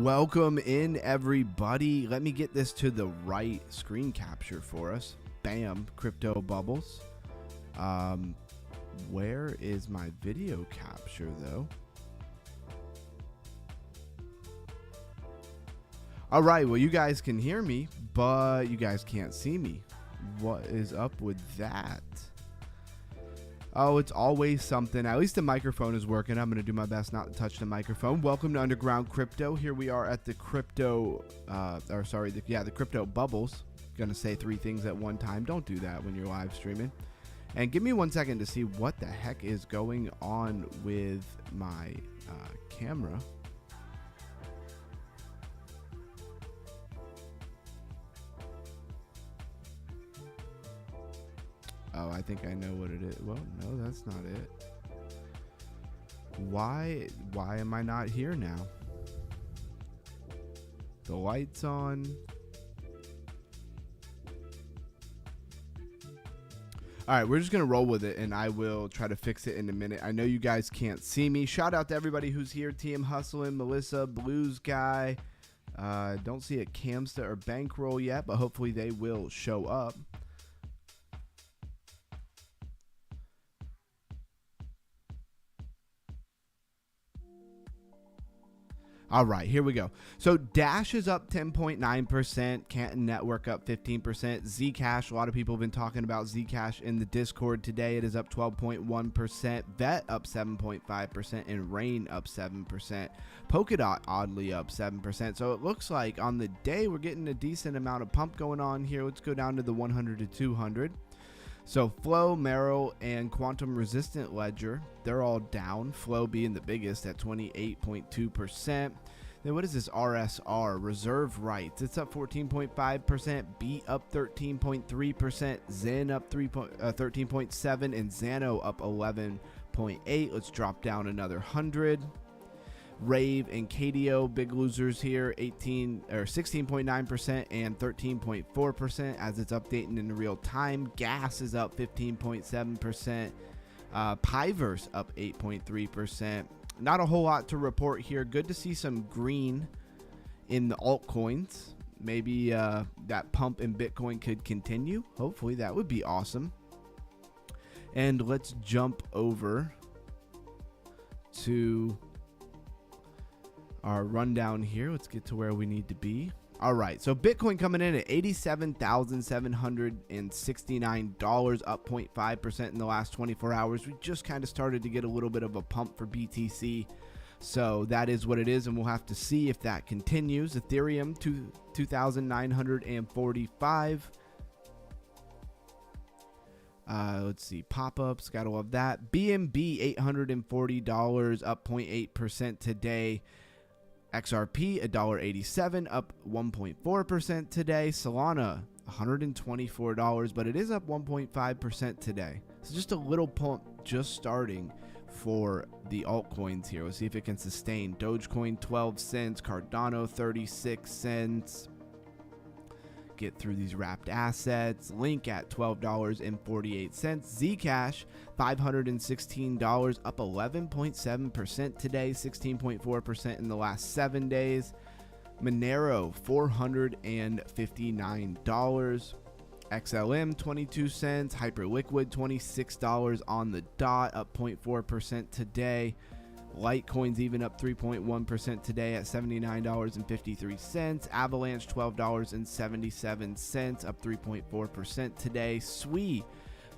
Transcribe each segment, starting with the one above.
Welcome in, everybody. Let me get this to the right screen capture for us. Bam, crypto bubbles. Where is my video capture though? All right, well, you guys can hear me, but you guys can't see me. What is up with that? Oh, it's always something. At least the microphone is working. I'm going to do my best not to touch the microphone. Welcome to Underground Crypto. Here we are at the crypto, the crypto bubbles. Going to say three things at one time. Don't do that when you're live streaming. And give me 1 second to see what the heck is going on with my camera. Oh, I think I know what it is. Well, no, that's not it. Why am I not here now? The light's on. All right, we're just going to roll with it, and I will try to fix it in a minute. I know you guys can't see me. Shout out to everybody who's here. TM Hustlin', Melissa, Blues Guy. Don't see a Camsta or Bankroll yet, but hopefully they will show up. All right, here we go. So Dash is up 10.9%, Canton Network up 15%, Zcash, a lot of people have been talking about Zcash in the Discord today. It is up 12.1%, VET up 7.5%, and Rain up 7%. Polkadot oddly up 7%. So it looks like on the day we're getting a decent amount of pump going on here. Let's go down to the 100 to 200. So Flow, Merrill, and Quantum Resistant Ledger, they're all down. Flow being the biggest at 28.2%. Then what is this RSR? Reserve Rights. It's up 14.5%. Beat up 13.3%. Zen up 13.7%. And Xano up 11.8%. Let's drop down another 100. Rave and KDO, big losers here, 16.9% and 13.4% as it's updating in real time. Gas is up 15.7%. Piverse up 8.3%. Not a whole lot to report here. Good to see some green in the altcoins. Maybe that pump in Bitcoin could continue. Hopefully that would be awesome. And let's jump over to our rundown here. Let's get to where we need to be. All right, so Bitcoin coming in at $87,769, up 0.5% in the last 24 hours. We just kind of started to get a little bit of a pump for BTC, so that is what it is, and we'll have to see if that continues. Ethereum 2,945. Let's see, pop-ups, gotta love that. BNB $840, up 0.8% today. XRP $1.87, up 1.4% today. Solana $124, but it is up 1.5% today. So just a little pump just starting for the altcoins here. We'll see if it can sustain. Dogecoin 12 cents, Cardano 36 cents. Get through these wrapped assets. Link at $12.48. Zcash $516, up 11.7% today, 16.4% in the last 7 days. Monero $459. XLM 22 cents. Hyperliquid $26 on the dot, up 0.4% today. Litecoin's even up 3.1% today at $79.53. Avalanche $12.77, up 3.4% today. SWE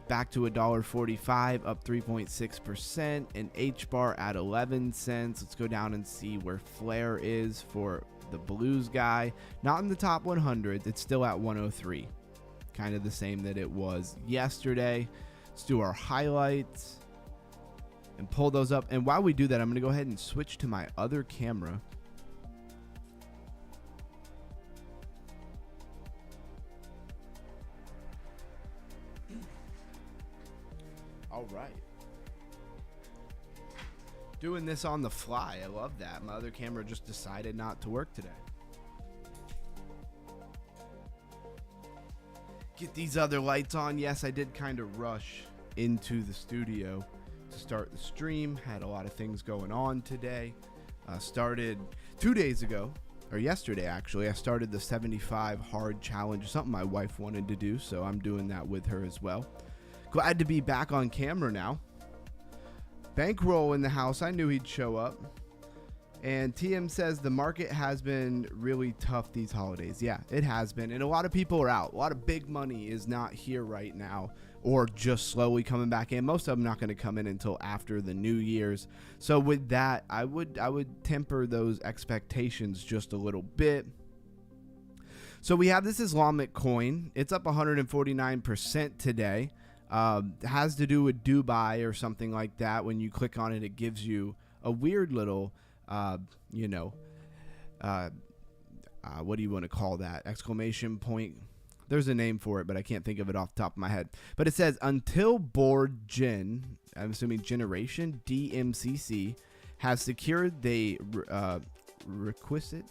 back to $1.45, up 3.6%. And HBAR at 11 cents. Let's go down and see where Flare is for the Blues Guy. Not in the top 100. It's still at 103. Kind of the same that it was yesterday. Let's do our highlights and pull those up. And while we do that, I'm going to go ahead and switch to my other camera. All right. Doing this on the fly. I love that. My other camera just decided not to work today. Get these other lights on. Yes, I did kind of rush into the studio to start the stream. Had a lot of things going on today. Started 2 days ago or yesterday actually, I started the 75 hard challenge, something my wife wanted to do, so I'm doing that with her as well. Glad to be back on camera now. Bankroll in the house. I knew he'd show up. And TM says the market has been really tough these holidays. Yeah, it has been. And a lot of people are out. A lot of big money is not here right now, or just slowly coming back in. Most of them not going to come in until after the New Year's. So with that, I would temper those expectations just a little bit. So we have this Islamic coin. It's up 149% today. Has to do with Dubai or something like that. When you click on it, it gives you a weird little what do you want to call that? Exclamation point. There's a name for it, but I can't think of it off the top of my head. But it says, until board Gen, I'm assuming Generation DMCC, has secured the requisite,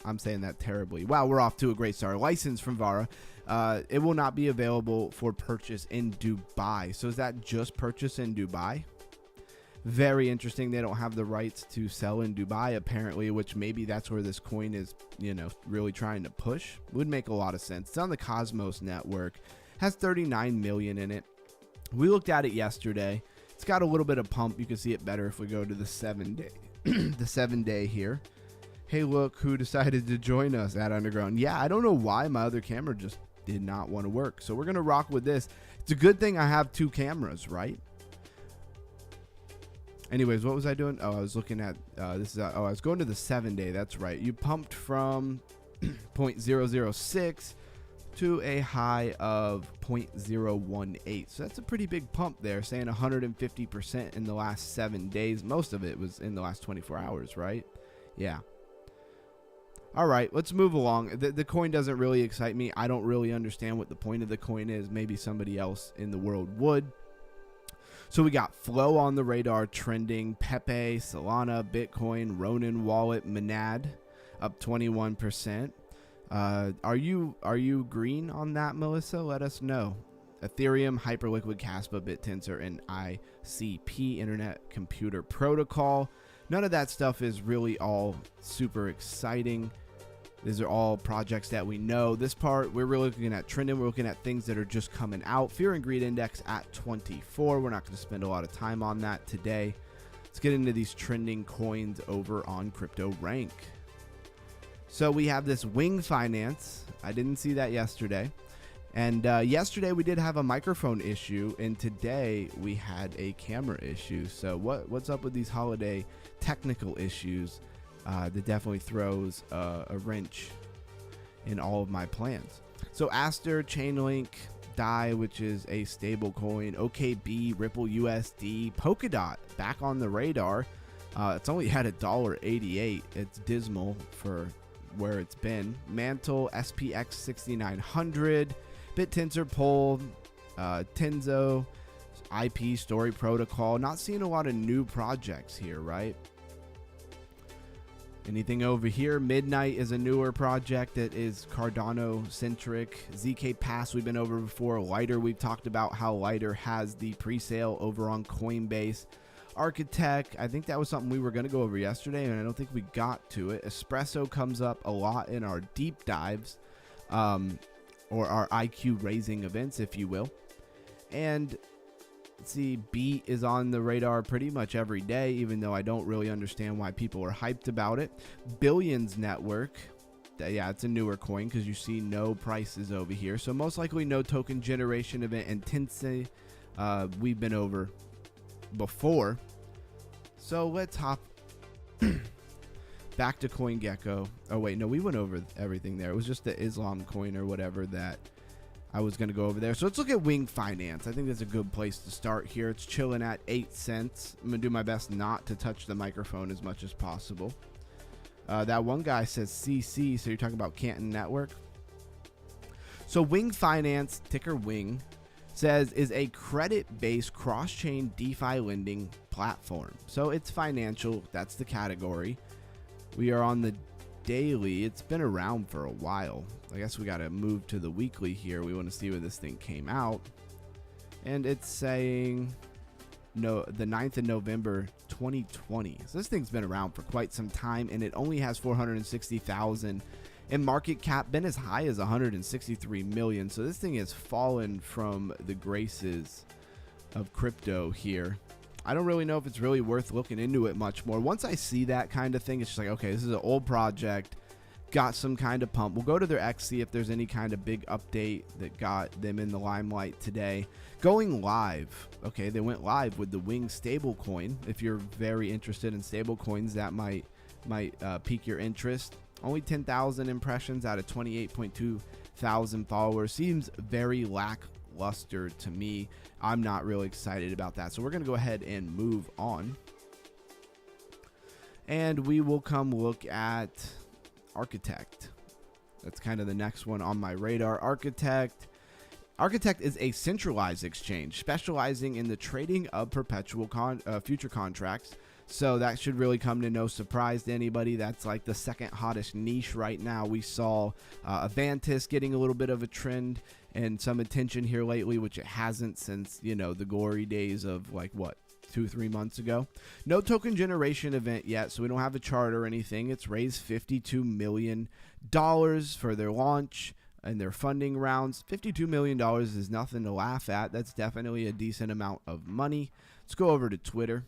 I'm saying that terribly. Wow, we're off to a great start. License from Vara. It will not be available for purchase in Dubai. So is that just purchase in Dubai? Very interesting. They don't have the rights to sell in Dubai, apparently, which maybe that's where this coin is, really trying to push. Would make a lot of sense. It's on the Cosmos network. Has 39 million in it. We looked at it yesterday. It's got a little bit of pump. You can see it better if we go to the 7-day. The 7-day here. Hey, look who decided to join us at Underground. Yeah, I don't know why my other camera just did not want to work. So we're going to rock with this. It's a good thing I have two cameras, right? Anyways, what was I doing? Oh, I was looking at I was going to the 7-day. That's right. You pumped from 0.006 to a high of 0.018. So that's a pretty big pump there, saying 150% in the last 7 days. Most of it was in the last 24 hours, right? Yeah. All right, let's move along. The coin doesn't really excite me. I don't really understand what the point of the coin is. Maybe somebody else in the world would. So we got Flow on the radar trending, Pepe, Solana, Bitcoin, Ronin Wallet, Monad up 21%. Are you green on that, Melissa? Let us know. Ethereum, Hyperliquid, Caspa, BitTensor, and ICP, Internet Computer Protocol. None of that stuff is really all super exciting. These are all projects that we know. This part, we're really looking at trending. We're looking at things that are just coming out. Fear and Greed Index at 24. We're not going to spend a lot of time on that today. Let's get into these trending coins over on Crypto Rank. So we have this Wing Finance. I didn't see that yesterday. And yesterday we did have a microphone issue, and today we had a camera issue. So what's up with these holiday technical issues? That definitely throws a wrench in all of my plans. So Aster, Chainlink, DAI, which is a stable coin, OKB, Ripple USD, Polkadot back on the radar. It's only had $1.88. It's dismal for where it's been. Mantle, SPX 6900, BitTensor, Pole, Tenzo, IP Story Protocol. Not seeing a lot of new projects here, right? Anything over here? Midnight is a newer project that is Cardano centric. ZK Pass we've been over before. Lighter, we've talked about how Lighter has the pre-sale over on Coinbase. Architect, I think that was something we were going to go over yesterday, and I don't think we got to it. Espresso comes up a lot in our deep dives, or our IQ raising events, if you will. And let's see, Beat is on the radar pretty much every day, even though I don't really understand why people are hyped about it. Billions Network, yeah, it's a newer coin because you see no prices over here. So most likely no token generation event. And Tensei, we've been over before. So let's hop back to CoinGecko. Oh wait, no, we went over everything there. It was just the Islam coin or whatever that I was going to go over there. So let's look at Wing Finance. I think that's a good place to start here. It's chilling at 8 cents. I'm going to do my best not to touch the microphone as much as possible. That one guy says CC, so you're talking about Canton Network. So Wing Finance, ticker Wing, says is a credit-based cross-chain DeFi lending platform. So it's financial. That's the category. We are on the daily. It's been around for a while. I guess we got to move to the weekly here. We want to see where this thing came out. And it's saying the 9th of November 2020. So this thing's been around for quite some time, and it only has 460,000 in market cap, been as high as 163 million. So this thing has fallen from the graces of crypto here. I don't really know if it's really worth looking into it much more. Once I see that kind of thing, it's just like, okay, this is an old project, got some kind of pump. We'll go to their X, see if there's any kind of big update that got them in the limelight today. Going live. Okay, they went live with the Wing stablecoin. If you're very interested in stablecoins, that might pique your interest. Only 10,000 impressions out of 28.2 thousand followers. Seems very lackluster to me. I'm not really excited about that. So we're going to go ahead and move on. And we will come look at Architect. That's kind of the next one on my radar. Architect is a centralized exchange specializing in the trading of perpetual future contracts. So that should really come to no surprise to anybody. That's like the second hottest niche right now. We saw Avantis getting a little bit of a trend and some attention here lately, which it hasn't since, you know, the glory days of like what, 2-3 months ago. No token generation event yet, so we don't have a chart or anything. It's raised $52 million for their launch and their funding rounds. $52 million is nothing to laugh at. That's definitely a decent amount of money. Let's go over to Twitter.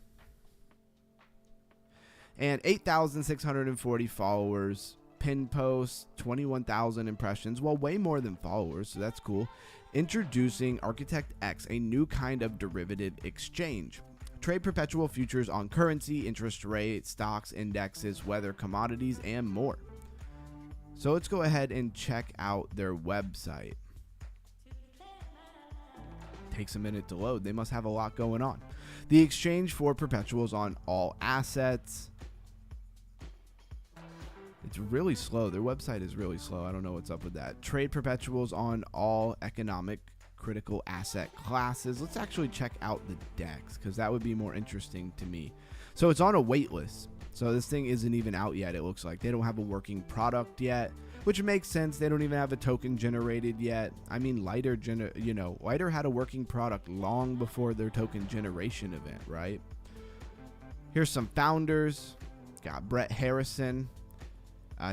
And 8,640 followers, pin posts, 21,000 impressions. Well, way more than followers, so that's cool. Introducing Architect X, a new kind of derivative exchange. Trade perpetual futures on currency, interest rate, stocks, indexes, weather, commodities, and more. So let's go ahead and check out their website. Takes a minute to load. They must have a lot going on. The exchange for perpetuals on all assets. It's really slow. Their website is really slow. I don't know what's up with that. Trade perpetuals on all economic critical asset classes. Let's actually check out the DEX because that would be more interesting to me. So it's on a wait list. So this thing isn't even out yet. It looks like they don't have a working product yet, which makes sense. They don't even have a token generated yet. I mean, Lighter had a working product long before their token generation event, right? Here's some founders. Got Brett Harrison,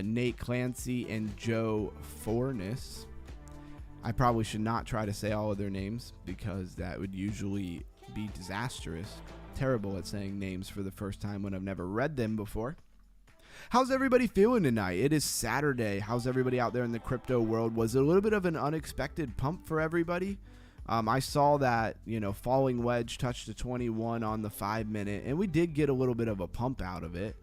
Nate Clancy, and Joe Fornes. I probably should not try to say all of their names because that would usually be disastrous. Terrible at saying names for the first time when I've never read them before. How's everybody feeling tonight? It is Saturday. How's everybody out there in the crypto world? Was it a little bit of an unexpected pump for everybody? I saw that, falling wedge touched a 21 on the 5-minute, and we did get a little bit of a pump out of it,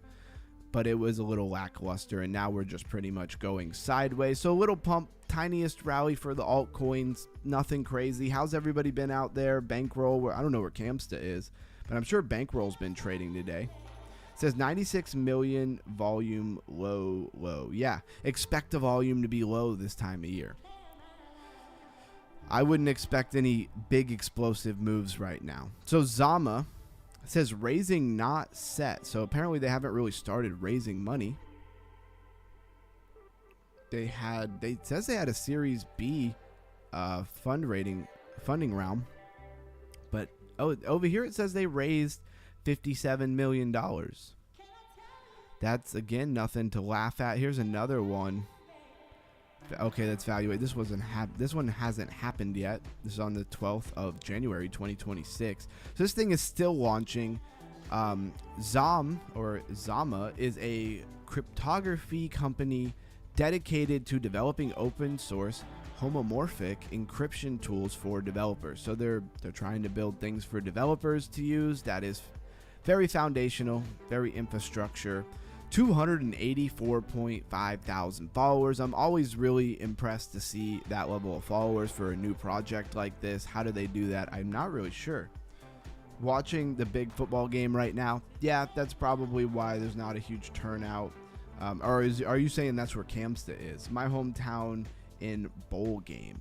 but it was a little lackluster, and now we're just pretty much going sideways. So a little pump, tiniest rally for the altcoins, nothing crazy. How's everybody been out there? Bankroll, I don't know where Camsta is, but I'm sure Bankroll's been trading today. It says 96 million volume low. Yeah, expect the volume to be low this time of year. I wouldn't expect any big explosive moves right now. So Zama says raising not set. So apparently they haven't really started raising money. It says they had a Series B funding round, but over here it says they raised $57 million. That's again nothing to laugh at. Here's another one. Okay, that's valuate. This one hasn't happened yet. This is on the 12th of January 2026. So this thing is still launching. Zama is a cryptography company dedicated to developing open source homomorphic encryption tools for developers. So they're trying to build things for developers to use. That is very foundational, very infrastructure. 284.5 thousand followers. I'm always really impressed to see that level of followers for a new project like this. How do they do that? I'm not really sure. Watching the big football game right now, yeah, that's probably why there's not a huge turnout. Are you saying that's where Camsta is? My hometown in bowl game.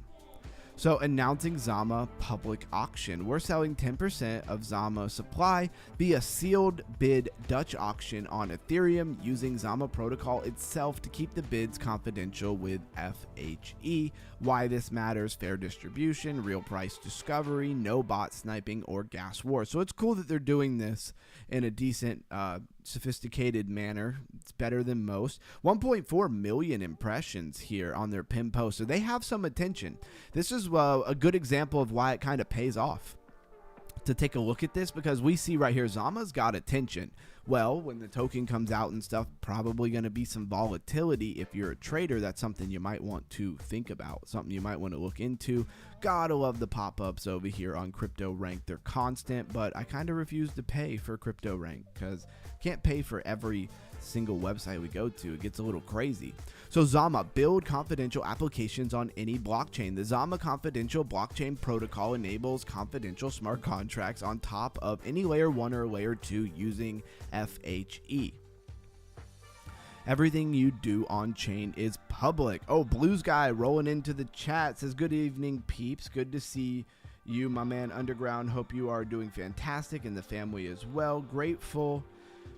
So announcing Zama public auction. We're selling 10% of Zama supply via sealed bid Dutch auction on Ethereum using Zama protocol itself to keep the bids confidential with FHE. Why this matters: fair distribution, real price discovery, no bot sniping or gas war. So it's cool that they're doing this in a decent, sophisticated manner. It's better than most. 1.4 million impressions here on their pin post, so they have some attention. This is a good example of why it kind of pays off to take a look at this, because we see right here Zama's got attention. Well, when the token comes out and stuff, probably going to be some volatility. If you're a trader, that's something you might want to think about, something you might want to look into. Gotta love the pop-ups over here on Crypto Rank. They're constant, but I kind of refuse to pay for Crypto Rank because can't pay for every single website we go to. It gets a little crazy. So Zama, build confidential applications on any blockchain. The Zama confidential blockchain protocol enables confidential smart contracts on top of any layer 1 or layer 2 using FHE. Everything you do on chain is public. Oh, Blues Guy rolling into the chat says, good evening, peeps. Good to see you, my man Underground. Hope you are doing fantastic and the family as well. Grateful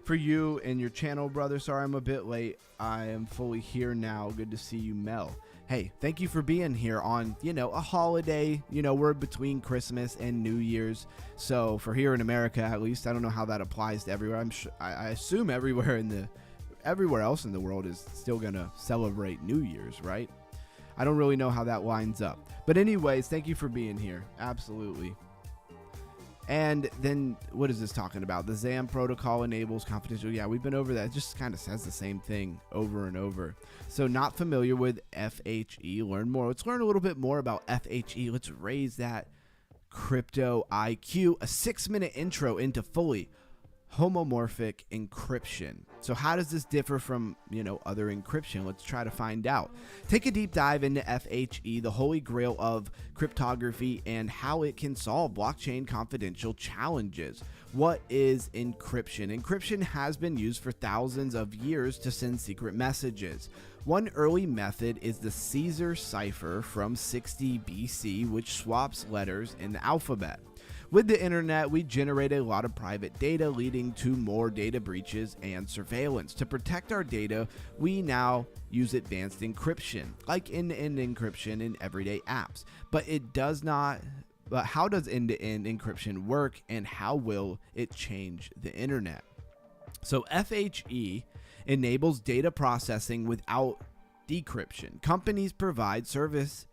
for you and your channel, brother. Sorry I'm a bit late. I am fully here now. Good to see you, Mel. Hey, thank you for being here on, a holiday. We're between Christmas and New Year's. So for here in America, at least, I don't know how that applies to everywhere. I assume everywhere else in the world is still gonna celebrate New Year's, right? I don't really know how that lines up. But anyways, thank you for being here. Absolutely. And then what is this talking about? The ZAM protocol enables confidential. Yeah, we've been over that. It just kind of says the same thing over and over. So not familiar with FHE, learn more. Let's learn a little bit more about FHE. Let's raise that crypto IQ. A 6-minute intro into fully homomorphic encryption. So how does this differ from, other encryption? Let's try to find out. Take a deep dive into FHE, the holy grail of cryptography, and how it can solve blockchain confidential challenges. What is encryption? Encryption has been used for thousands of years to send secret messages. One early method is the Caesar cipher from 60 BC, which swaps letters in the alphabet. With the internet, we generate a lot of private data, leading to more data breaches and surveillance. To protect our data, we now use advanced encryption, like end-to-end encryption in everyday apps. But how does end-to-end encryption work, and how will it change the internet? So FHE enables data processing without decryption. Companies provide services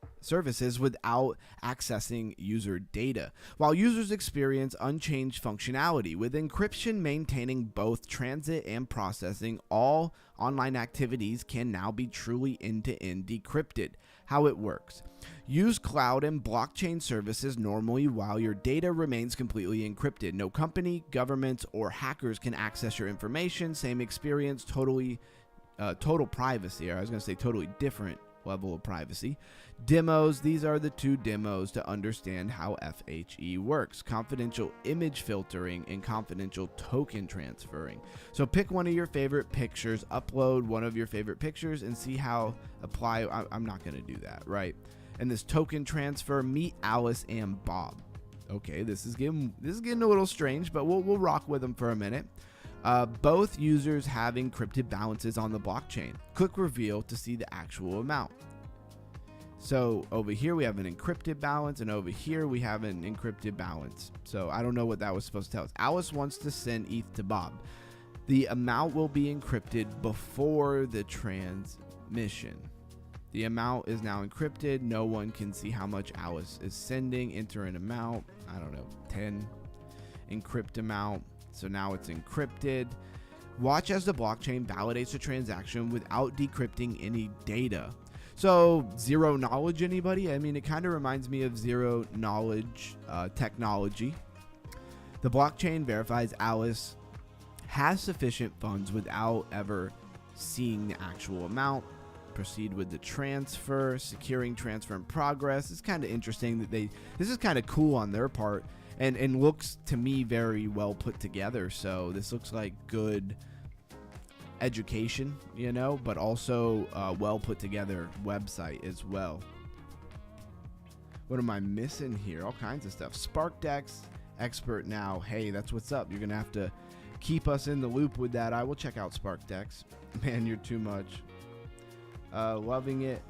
without accessing user data, while users experience unchanged functionality. With encryption maintaining both transit and processing, all online activities can now be truly end-to-end decrypted. How it works: use cloud and blockchain services normally while your data remains completely encrypted. No company, governments, or hackers can access your information. Same experience, total privacy. Or I was going to say totally different level of privacy. Demos. These are the two demos to understand how FHE works: confidential image filtering and confidential token transferring. So pick one of your favorite pictures, upload one of your favorite pictures, and see how apply. I'm not going to do that, right? And this token transfer, meet Alice and Bob. Okay, this is getting a little strange, but we'll rock with them for a minute. Both users have encrypted balances on the blockchain. Click reveal to see the actual amount. So over here we have an encrypted balance, and over here we have an encrypted balance. So I don't know what that was supposed to tell us. Alice wants to send ETH to Bob. The amount will be encrypted before the transmission. The amount is now encrypted. No one can see how much Alice is sending. Enter an amount. I don't know, 10. Encrypt amount. So now it's encrypted. Watch as the blockchain validates the transaction without decrypting any data. So zero knowledge, anybody? I mean, it kind of reminds me of zero knowledge technology. The blockchain verifies Alice has sufficient funds without ever seeing the actual amount. Proceed with the transfer, securing transfer in progress. It's kind of interesting that this is kind of cool on their part, and looks to me very well put together. So this looks like good education, but also well put together website as well. What am I missing here? All kinds of stuff. SparkDex expert now. Hey, that's what's up. You're going to have to keep us in the loop with that. I will check out SparkDex. Man, you're too much. Loving it.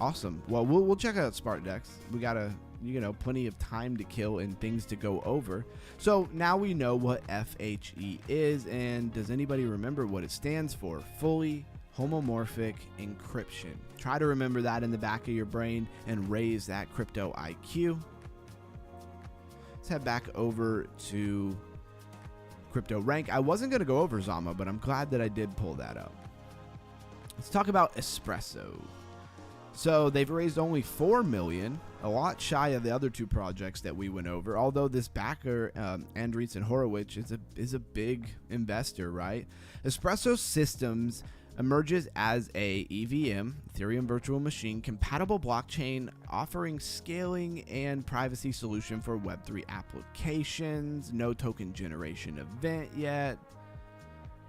Awesome. Well, we'll check out SparkDex. We got plenty of time to kill and things to go over. So now we know what FHE is, and does anybody remember what it stands for? Fully homomorphic encryption. Try to remember that in the back of your brain and raise that crypto IQ. Let's head back over to Crypto Rank. I wasn't going to go over Zama, but I'm glad that I did pull that up. Let's talk about Espresso. So they've raised only 4 million, a lot shy of the other two projects that we went over. Although this backer, Andreessen Horowitz, is a big investor, right? Espresso Systems emerges as a EVM, Ethereum Virtual Machine, compatible blockchain offering scaling and privacy solution for Web3 applications. No token generation event yet.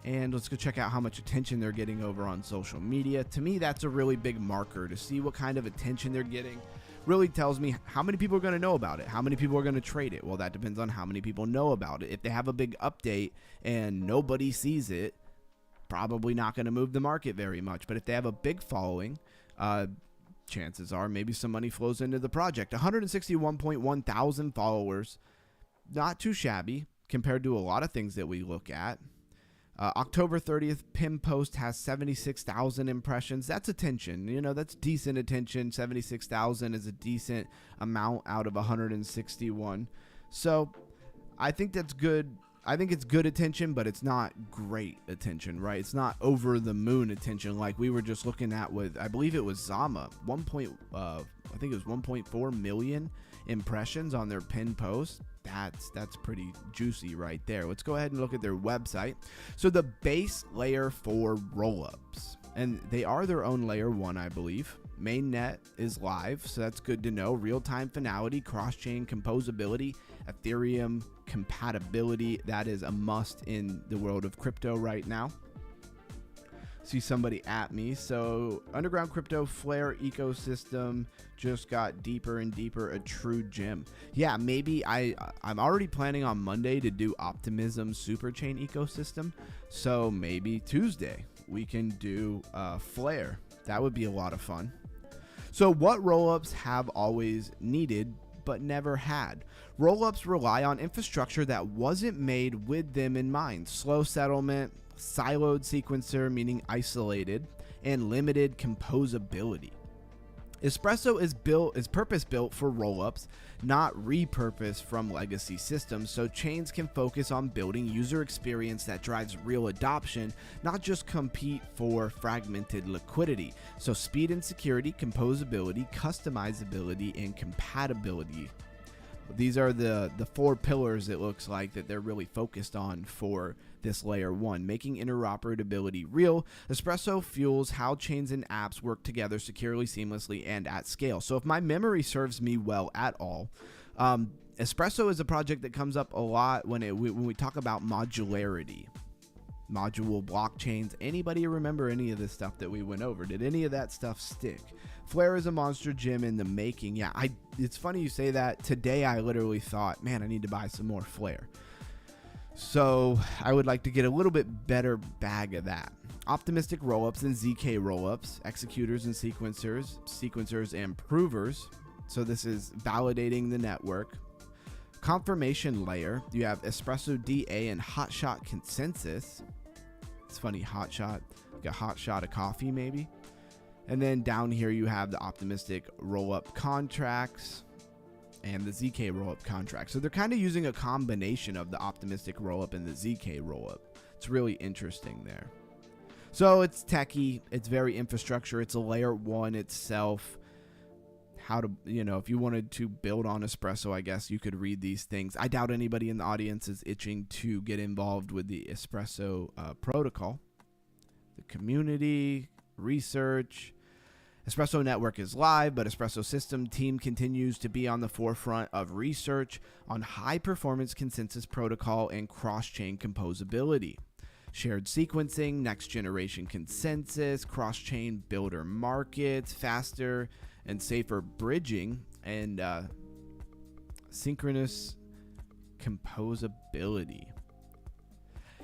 And let's go check out how much attention they're getting over on social media. To me, that's a really big marker to see what kind of attention they're getting. Really tells me how many people are going to know about it, how many people are going to trade it. Well, that depends on how many people know about it. If they have a big update and nobody sees it, probably not going to move the market very much. But if they have a big following, chances are maybe some money flows into the project. 161.1 thousand followers, not too shabby compared to a lot of things that we look at. October 30th pin post has 76,000 impressions. That's attention. That's decent attention. 76,000 is a decent amount out of 161. So I think that's good. I think it's good attention, but it's not great attention, right? It's not over the moon attention like we were just looking at with, I believe it was Zama, I think it was 1.4 million impressions on their pin post. That's pretty juicy right there. Let's go ahead and look at their website. So the base layer for rollups, and they are their own layer 1, I believe. Mainnet is live, so that's good to know. Real-time finality, cross-chain composability, Ethereum compatibility. That is a must in the world of crypto right now. See somebody at me. So underground crypto Flare ecosystem just got deeper and deeper, a true gem. Yeah, maybe I'm already planning on Monday to do Optimism Superchain ecosystem. So maybe Tuesday we can do Flare. That would be a lot of fun. So what rollups have always needed but never had? Rollups rely on infrastructure that wasn't made with them in mind. Slow settlement, siloed sequencer, meaning isolated, and limited composability. Espresso is purpose-built for rollups, not repurposed from legacy systems, so chains can focus on building user experience that drives real adoption, not just compete for fragmented liquidity. So speed and security, composability, customizability, and compatibility. These are the 4 pillars, it looks like, that they're really focused on for this layer 1, making interoperability real. Espresso fuels how chains and apps work together securely, seamlessly, and at scale. So if my memory serves me well at all, Espresso is a project that comes up a lot when we talk about modularity. Module blockchains. Anybody remember any of this stuff that we went over? Did any of that stuff stick? Flare is a monster gem in the making. Yeah, it's funny you say that. Today I literally thought, man, I need to buy some more Flare. So I would like to get a little bit better bag of that. Optimistic rollups and ZK rollups, executors and sequencers and provers. So this is validating the network. Confirmation layer. You have Espresso DA and Hotshot consensus. It's funny, Hotshot, like a hot shot of coffee maybe. And then down here you have the optimistic rollup contracts and the ZK rollup contract. So they're kind of using a combination of the optimistic rollup and the ZK rollup. It's really interesting there. So it's techie, it's very infrastructure, it's a layer 1 itself. How to, if you wanted to build on Espresso, I guess you could read these things. I doubt anybody in the audience is itching to get involved with the Espresso protocol. The community, research. Espresso Network is live, but Espresso System team continues to be on the forefront of research on high-performance consensus protocol and cross-chain composability. Shared sequencing, next-generation consensus, cross-chain builder markets, faster and safer bridging, and synchronous composability.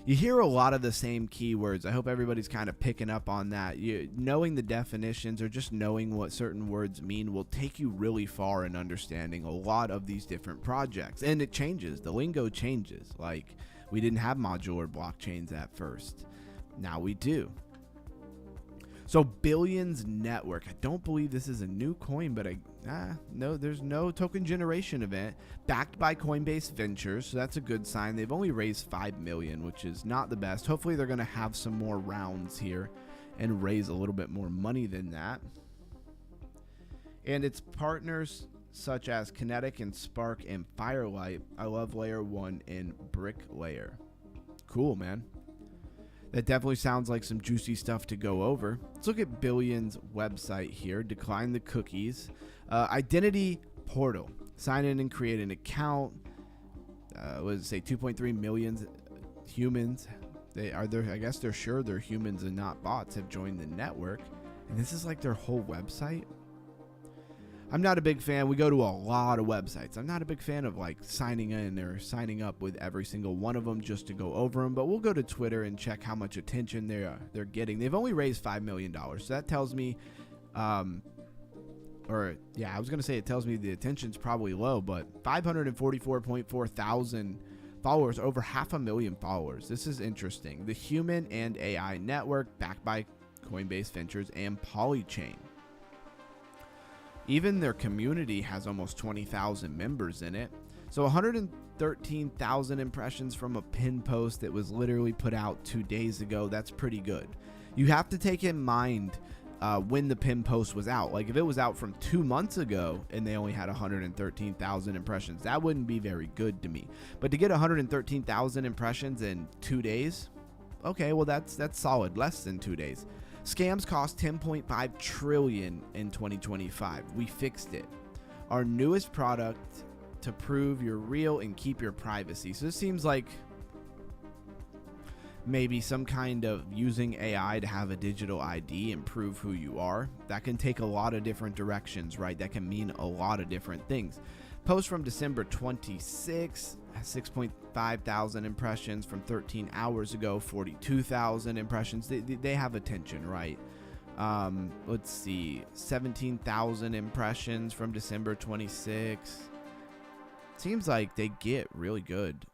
You hear a lot of the same keywords. I hope everybody's kind of picking up on that. Knowing the definitions or just knowing what certain words mean will take you really far in understanding a lot of these different projects. And it changes. The lingo changes. Like, we didn't have modular blockchains at first. Now we do. So Billions Network. I don't believe this is a new coin, but no, there's no token generation event backed by Coinbase Ventures. So that's a good sign. They've only raised 5 million, which is not the best. Hopefully they're going to have some more rounds here and raise a little bit more money than that. And its partners such as Kinetic and Spark and Firelight. I love Layer 1 and Brick Layer. Cool, man. That definitely sounds like some juicy stuff to go over. Let's look at Billions website here. Decline the cookies. Identity portal. Sign in and create an account. What does it say? 2.3 million humans. They are there. I guess they're sure they're humans and not bots have joined the network. And this is like their whole website. I'm not a big fan. We go to a lot of websites. I'm not a big fan of like signing in or signing up with every single one of them just to go over them. But we'll go to Twitter and check how much attention they're getting. They've only raised $5 million. So that tells me, I was going to say it tells me the attention's probably low, but 544.4 thousand followers, over 500,000 followers. This is interesting. The Human and AI Network backed by Coinbase Ventures and Polychain. Even their community has almost 20,000 members in it. So 113,000 impressions from a pin post that was literally put out 2 days ago. That's pretty good. You have to take in mind when the pin post was out. Like if it was out from 2 months ago and they only had 113,000 impressions, that wouldn't be very good to me. But to get 113,000 impressions in 2 days, okay, well that's solid. Less than 2 days. Scams cost 10.5 trillion in 2025. We fixed it. Our newest product to prove you're real and keep your privacy. So this seems like maybe some kind of using AI to have a digital ID and prove who you are. That can take a lot of different directions, right? That can mean a lot of different things. Post from December 26, 6.5 thousand impressions. From 13 hours ago, 42,000 impressions. They have attention, right? Let's see, 17,000 impressions from December 26. Seems like they get really good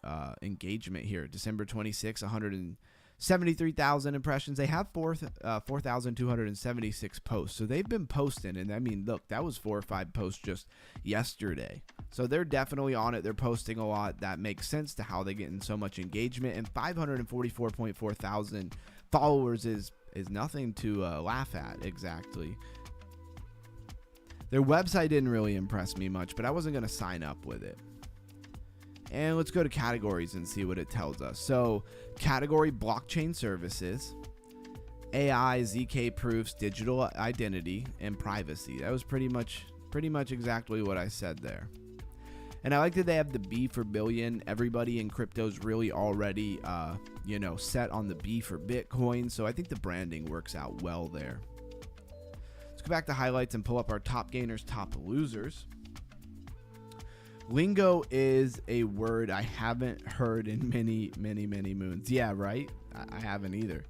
engagement here. December 26, 173,000 impressions. They have 4,276 posts. So they've been posting. And I mean, look, that was 4 or 5 posts just yesterday. So they're definitely on it. They're posting a lot. That makes sense to how they get in so much engagement. And 544.4 thousand followers is nothing to laugh at exactly. Their website didn't really impress me much, but I wasn't going to sign up with it. And let's go to categories and see what it tells us. So category blockchain services, AI, ZK proofs, digital identity, and privacy. That was pretty much exactly what I said there. And I like that they have the B for billion. Everybody in crypto is really already, set on the B for Bitcoin. So I think the branding works out well there. Let's go back to highlights and pull up our top gainers, top losers. Lingo is a word I haven't heard in many moons. Yeah, right? I haven't either.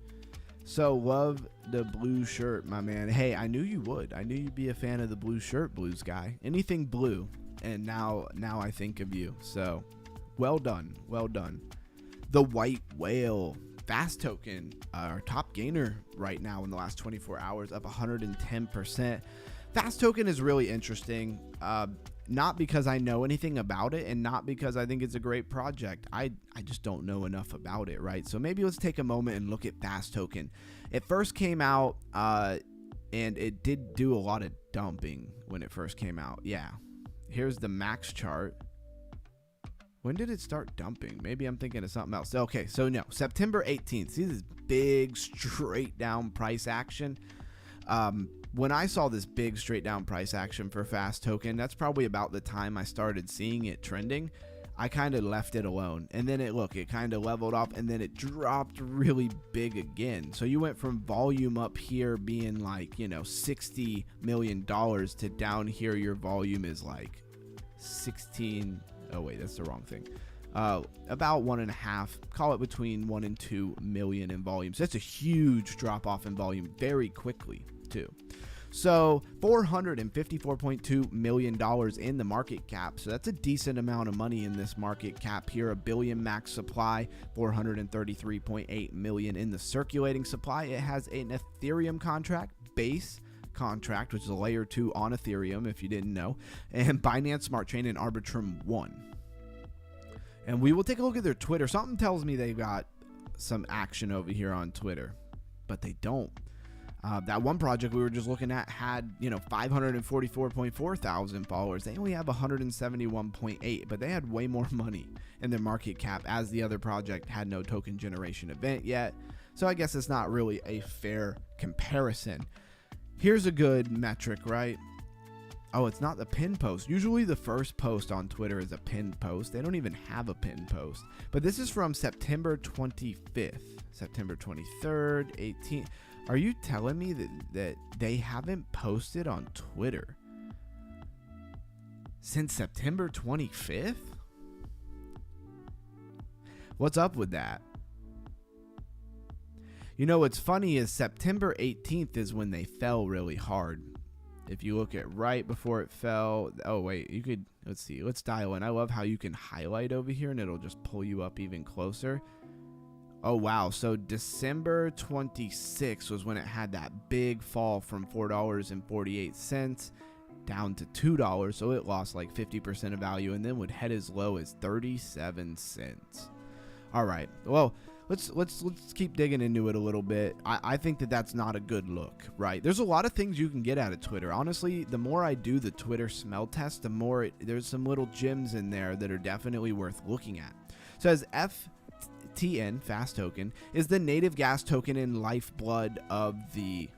So love the blue shirt, my man. Hey, I knew you would. I knew you'd be a fan of the blue shirt, Blues guy. Anything blue. And now I think of you. So well done. Well done. The white whale. Fast token, our top gainer right now in the last 24 hours, up 110%. Fast token is really interesting. Not because I know anything about it and not because I think it's a great project. I just don't know enough about it, right? So maybe let's take a moment and look at Fast token. It first came out and it did do a lot of dumping when it first came out. Yeah. Here's the max chart. When did it start dumping? Maybe I'm thinking of something else. Okay, so no, September 18th. See this big straight down price action? When I saw this big straight down price action for Fast token, that's probably about the time I started seeing it trending. I kind of left it alone. And then it kind of leveled off, and then it dropped really big again. So you went from volume up here being like, $60 million to down here your volume is like 16. Oh wait, that's the wrong thing. About 1.5, call it between 1 and 2 million in volume. So that's a huge drop off in volume very quickly too. So $454.2 million in the market cap. So that's a decent amount of money in this market cap here. $1 billion max supply, 433.8 million in the circulating supply. It has an Ethereum contract, base contract, which is a layer 2 on Ethereum, if you didn't know, and Binance Smart Chain and Arbitrum 1. And we will take a look at their Twitter. Something tells me they got some action over here on Twitter, but they don't. That one project we were just looking at had, 544.4 thousand followers. They only have 171.8, but they had way more money in their market cap, as the other project had no token generation event yet. So I guess it's not really a fair comparison. Here's a good metric, right? Oh, it's not the pin post. Usually the first post on Twitter is a pin post. They don't even have a pin post. But this is from September 25th, September 23rd, 18th. Are you telling me that they haven't posted on Twitter since September 25th? What's up with that? What's funny is September 18th is when they fell really hard. If you look at right before it fell, oh wait, let's see, let's dial in. I love how you can highlight over here and it'll just pull you up even closer. Oh wow, so December 26th was when it had that big fall from $4.48 down to $2, so it lost like 50% of value and then would head as low as 37 cents. All right, well, let's keep digging into it a little bit. I think that's not a good look, right? There's a lot of things you can get out of Twitter. Honestly, the more I do the Twitter smell test, the more there's some little gems in there that are definitely worth looking at. So as FTN, Fast Token, is the native gas token and lifeblood of the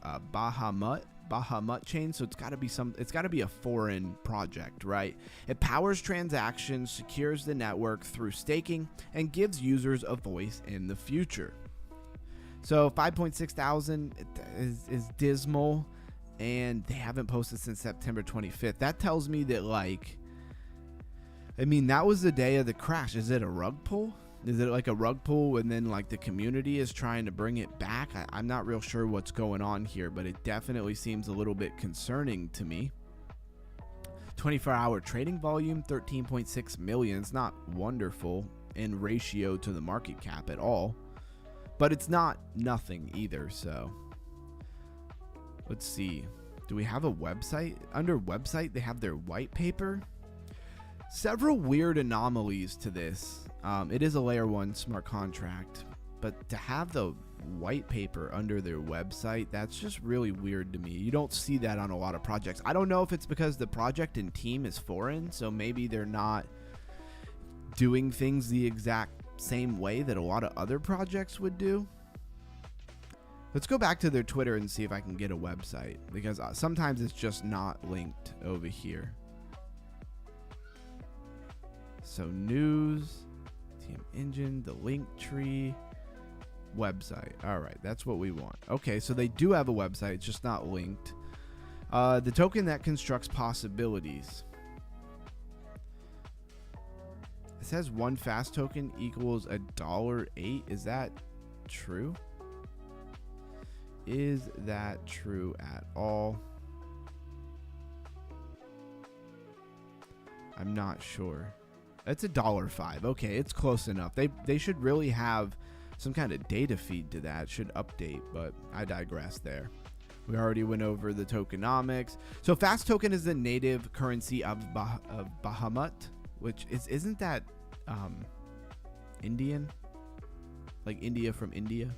Bahamut chain, so it's got to be a foreign project, right? It powers transactions, secures the network through staking, and gives users a voice in the future. So 5.6 thousand is dismal, and they haven't posted since September 25th. That tells me that that was the day of the crash. Is it a rug pull? Is it like a rug pull and then the community is trying to bring it back? I'm not real sure what's going on here, but it definitely seems a little bit concerning to me. 24-hour trading volume, 13.6 million. It's not wonderful in ratio to the market cap at all, but it's not nothing either. So let's see. Do we have a website? Under website, they have their white paper. Several weird anomalies to this. It is a layer 1 smart contract, but to have the white paper under their website, that's just really weird to me. You don't see that on a lot of projects. I don't know if it's because the project and team is foreign, so maybe they're not doing things the exact same way that a lot of other projects would do. Let's go back to their Twitter and see if I can get a website, because sometimes it's just not linked over here. So news, team engine, the link tree, website. All right, that's what we want. Okay, so they do have a website, it's just not linked. The token that constructs possibilities. It says one fast token equals $1.08. Is that true? Is that true at all? I'm not sure. It's $1.05. Okay, it's close enough. They should really have some kind of data feed to that. It should update, but I digress there. We already went over the tokenomics. So Fast Token is the native currency of Bahamut, which isn't that Indian? Like India from India?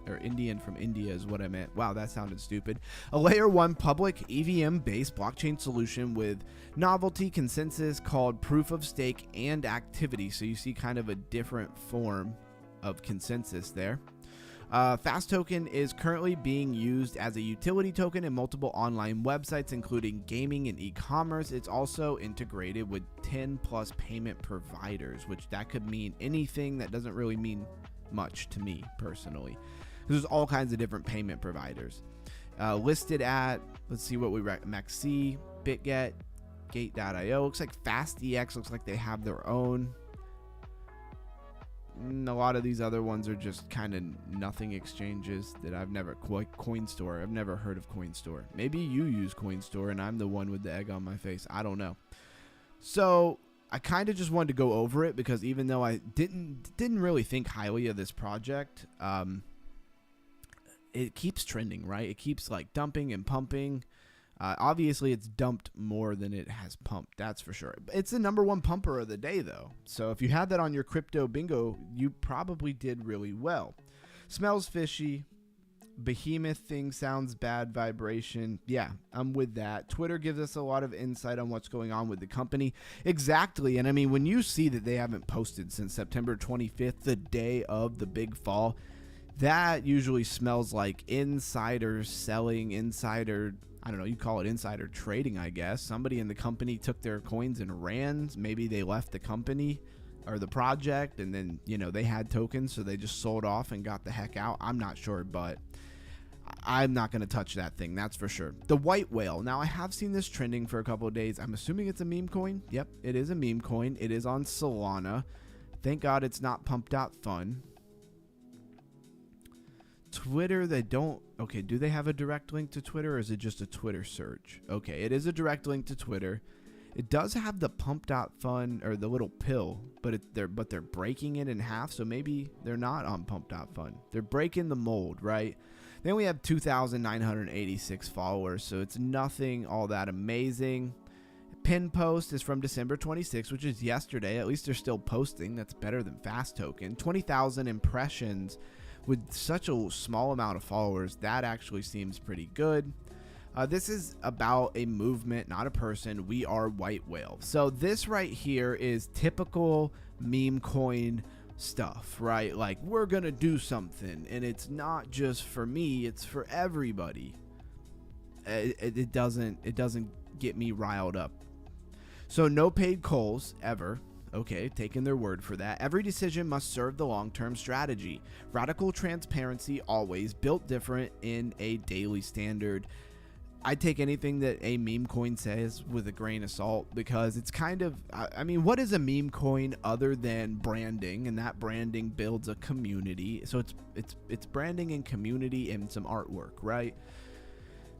Or Indian from India is what I meant. Wow, that sounded stupid. A layer 1 public EVM-based blockchain solution with novelty consensus called proof of stake and activity. So you see kind of a different form of consensus there. Fast token is currently being used as a utility token in multiple online websites, including gaming and e-commerce. It's also integrated with 10 plus payment providers, which that could mean anything. That doesn't really mean much to me personally. There's all kinds of different payment providers. Listed at, let's see what we Maxi, BitGet, Gate.io. Looks like FastEX looks like they have their own. A lot of these other ones are just kind of nothing exchanges that I've never, CoinStore, I've never heard of CoinStore. Maybe you use CoinStore and I'm the one with the egg on my face. I don't know. So I kind of just wanted to go over it because even though I didn't really think highly of this project, it keeps trending, right? It keeps like dumping and pumping. Obviously, it's dumped more than it has pumped. That's for sure. It's the #1 pumper of the day, though. So if you had that on your crypto bingo, you probably did really well. Smells fishy. Behemoth thing sounds bad vibration. Yeah, I'm with that. Twitter gives us a lot of insight on what's going on with the company. Exactly. And I mean, when you see that they haven't posted since September 25th, the day of the big fall, that usually smells like insider selling, insider, I don't know, you call it insider trading, I guess. Somebody in the company took their coins and ran. Maybe they left the company or the project and then, you know, they had tokens, so they just sold off and got the heck out. I'm not sure, but I'm not going to touch that thing. That's for sure. The white whale. Now, I have seen this trending for a couple of days. I'm assuming it's a meme coin. Yep, it is a meme coin. It is on Solana. Thank God it's not pump.fun. Twitter, they don't. Okay, do they have a direct link to Twitter or is it just a Twitter search? Okay, it is a direct link to Twitter. It does have the pump.fun or the little pill, but they're breaking it in half, so maybe they're not on pump.fun. They're breaking the mold, right? Then we have 2,986 followers, so it's nothing all that amazing. Pin post is from December 26th, which is yesterday. At least they're still posting. That's better than Fast Token. 20,000 impressions with such a small amount of followers. That actually seems pretty good. This is about a movement, not a person. We are White Whale. So this right here is typical meme coin stuff, right? Like, we're gonna do something, and it's not just for me, it's for everybody. It doesn't get me riled up. So no paid calls ever. Okay, taking their word for that. Every decision must serve the long-term strategy. Radical transparency always, built different in a daily standard. I take anything that a meme coin says with a grain of salt because it's kind of, I mean, what is a meme coin other than branding? And that branding builds a community. So it's branding and community and some artwork, right?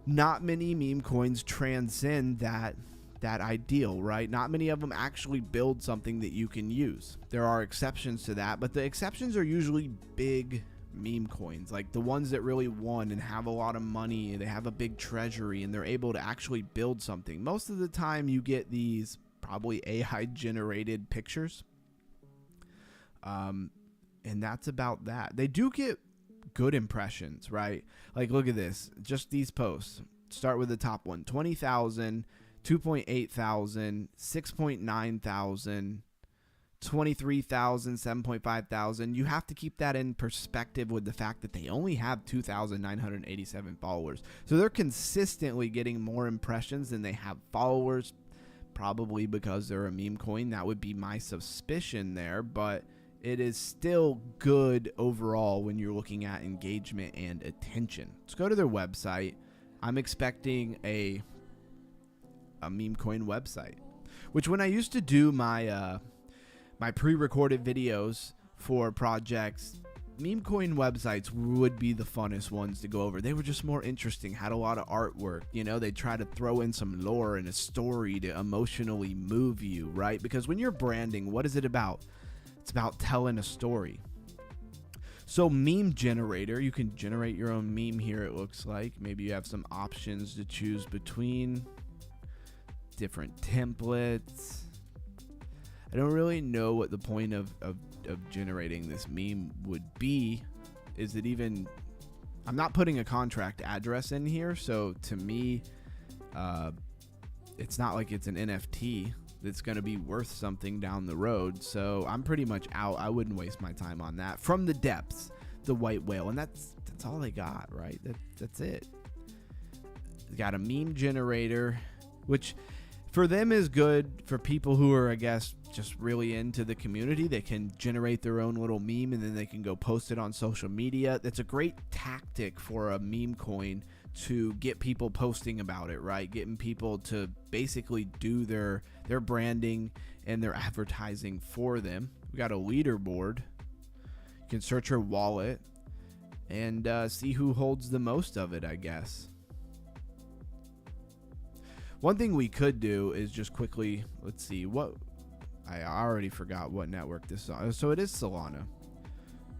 Not many meme coins transcend that ideal, right? Not many of them actually build something that you can use. There are exceptions to that, but the exceptions are usually big meme coins, like the ones that really won and have a lot of money and they have a big treasury and they're able to actually build something. Most of the time you get these probably AI generated pictures, and that's about that. They do get good impressions, right? Like, look at this, just these posts. Start with the top one: 20,000, 2.8 thousand, 6.9 thousand, 23,000, 7.5 thousand. You have to keep that in perspective with the fact that they only have 2,987 followers. So they're consistently getting more impressions than they have followers, probably because they're a meme coin. That would be my suspicion there, but it is still good overall when you're looking at engagement and attention. Let's go to their website. I'm expecting a meme coin website, which when I used to do my my pre-recorded videos for projects, meme coin websites would be the funnest ones to go over. They were just more interesting, had a lot of artwork, you know, they try to throw in some lore and a story to emotionally move you, right? Because when you're branding, what is it about? It's about telling a story. So meme generator, you can generate your own meme here, it looks like. Maybe you have some options to choose between. Different templates. I don't really know what the point of generating this meme would be. Is it even, I'm not putting a contract address in here, so to me it's not like it's an NFT that's going to be worth something down the road, so I'm pretty much out. I wouldn't waste my time on that. From the depths, the white whale, and that's all they got, right? That's it. They got a meme generator, which for them is good for people who are, I guess, just really into the community. They can generate their own little meme and then they can go post it on social media. That's a great tactic for a meme coin to get people posting about it, right? Getting people to basically do their branding and their advertising for them. We got a leaderboard. You can search your wallet and see who holds the most of it, I guess. One thing we could do is just quickly, let's see, what, I already forgot what network this is. So it is Solana.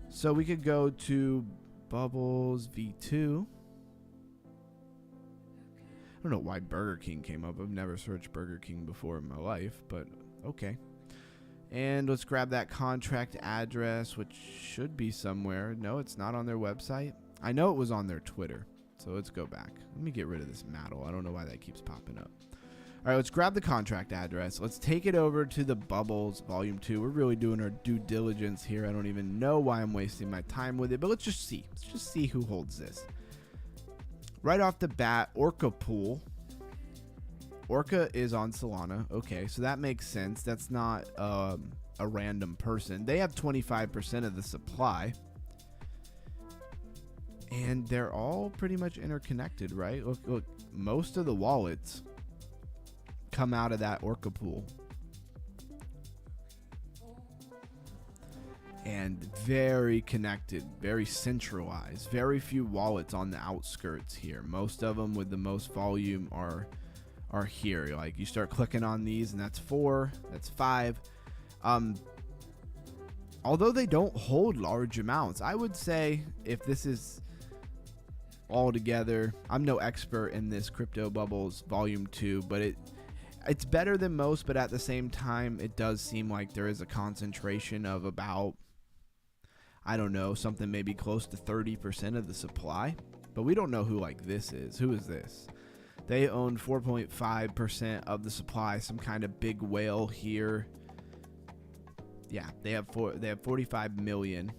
So we could go to Bubbles V2. I don't know why Burger King came up. I've never searched Burger King before in my life, but okay. And let's grab that contract address, which should be somewhere. No, it's not on their website. I know it was on their Twitter. So let's go back. Let me get rid of this Maddle. I don't know why that keeps popping up. All right, let's grab the contract address. Let's take it over to the Bubbles Volume 2. We're really doing our due diligence here. I don't even know why I'm wasting my time with it, but let's just see. Let's just see who holds this. Right off the bat, Orca Pool. Orca is on Solana. Okay, so that makes sense. That's not a random person. They have 25% of the supply. And they're all pretty much interconnected, right? Look, most of the wallets come out of that Orca pool. And very connected, very centralized. Very few wallets on the outskirts here. Most of them with the most volume are here. Like, you start clicking on these and that's 4, that's 5. Although they don't hold large amounts, I would say if this is all together, I'm no expert in this Crypto Bubbles Volume 2, but it's better than most, but at the same time, it does seem like there is a concentration of about, I don't know, something maybe close to 30% of the supply, but we don't know who like this is. Who is this? They own 4.5% of the supply, some kind of big whale here. Yeah, they have 45 million,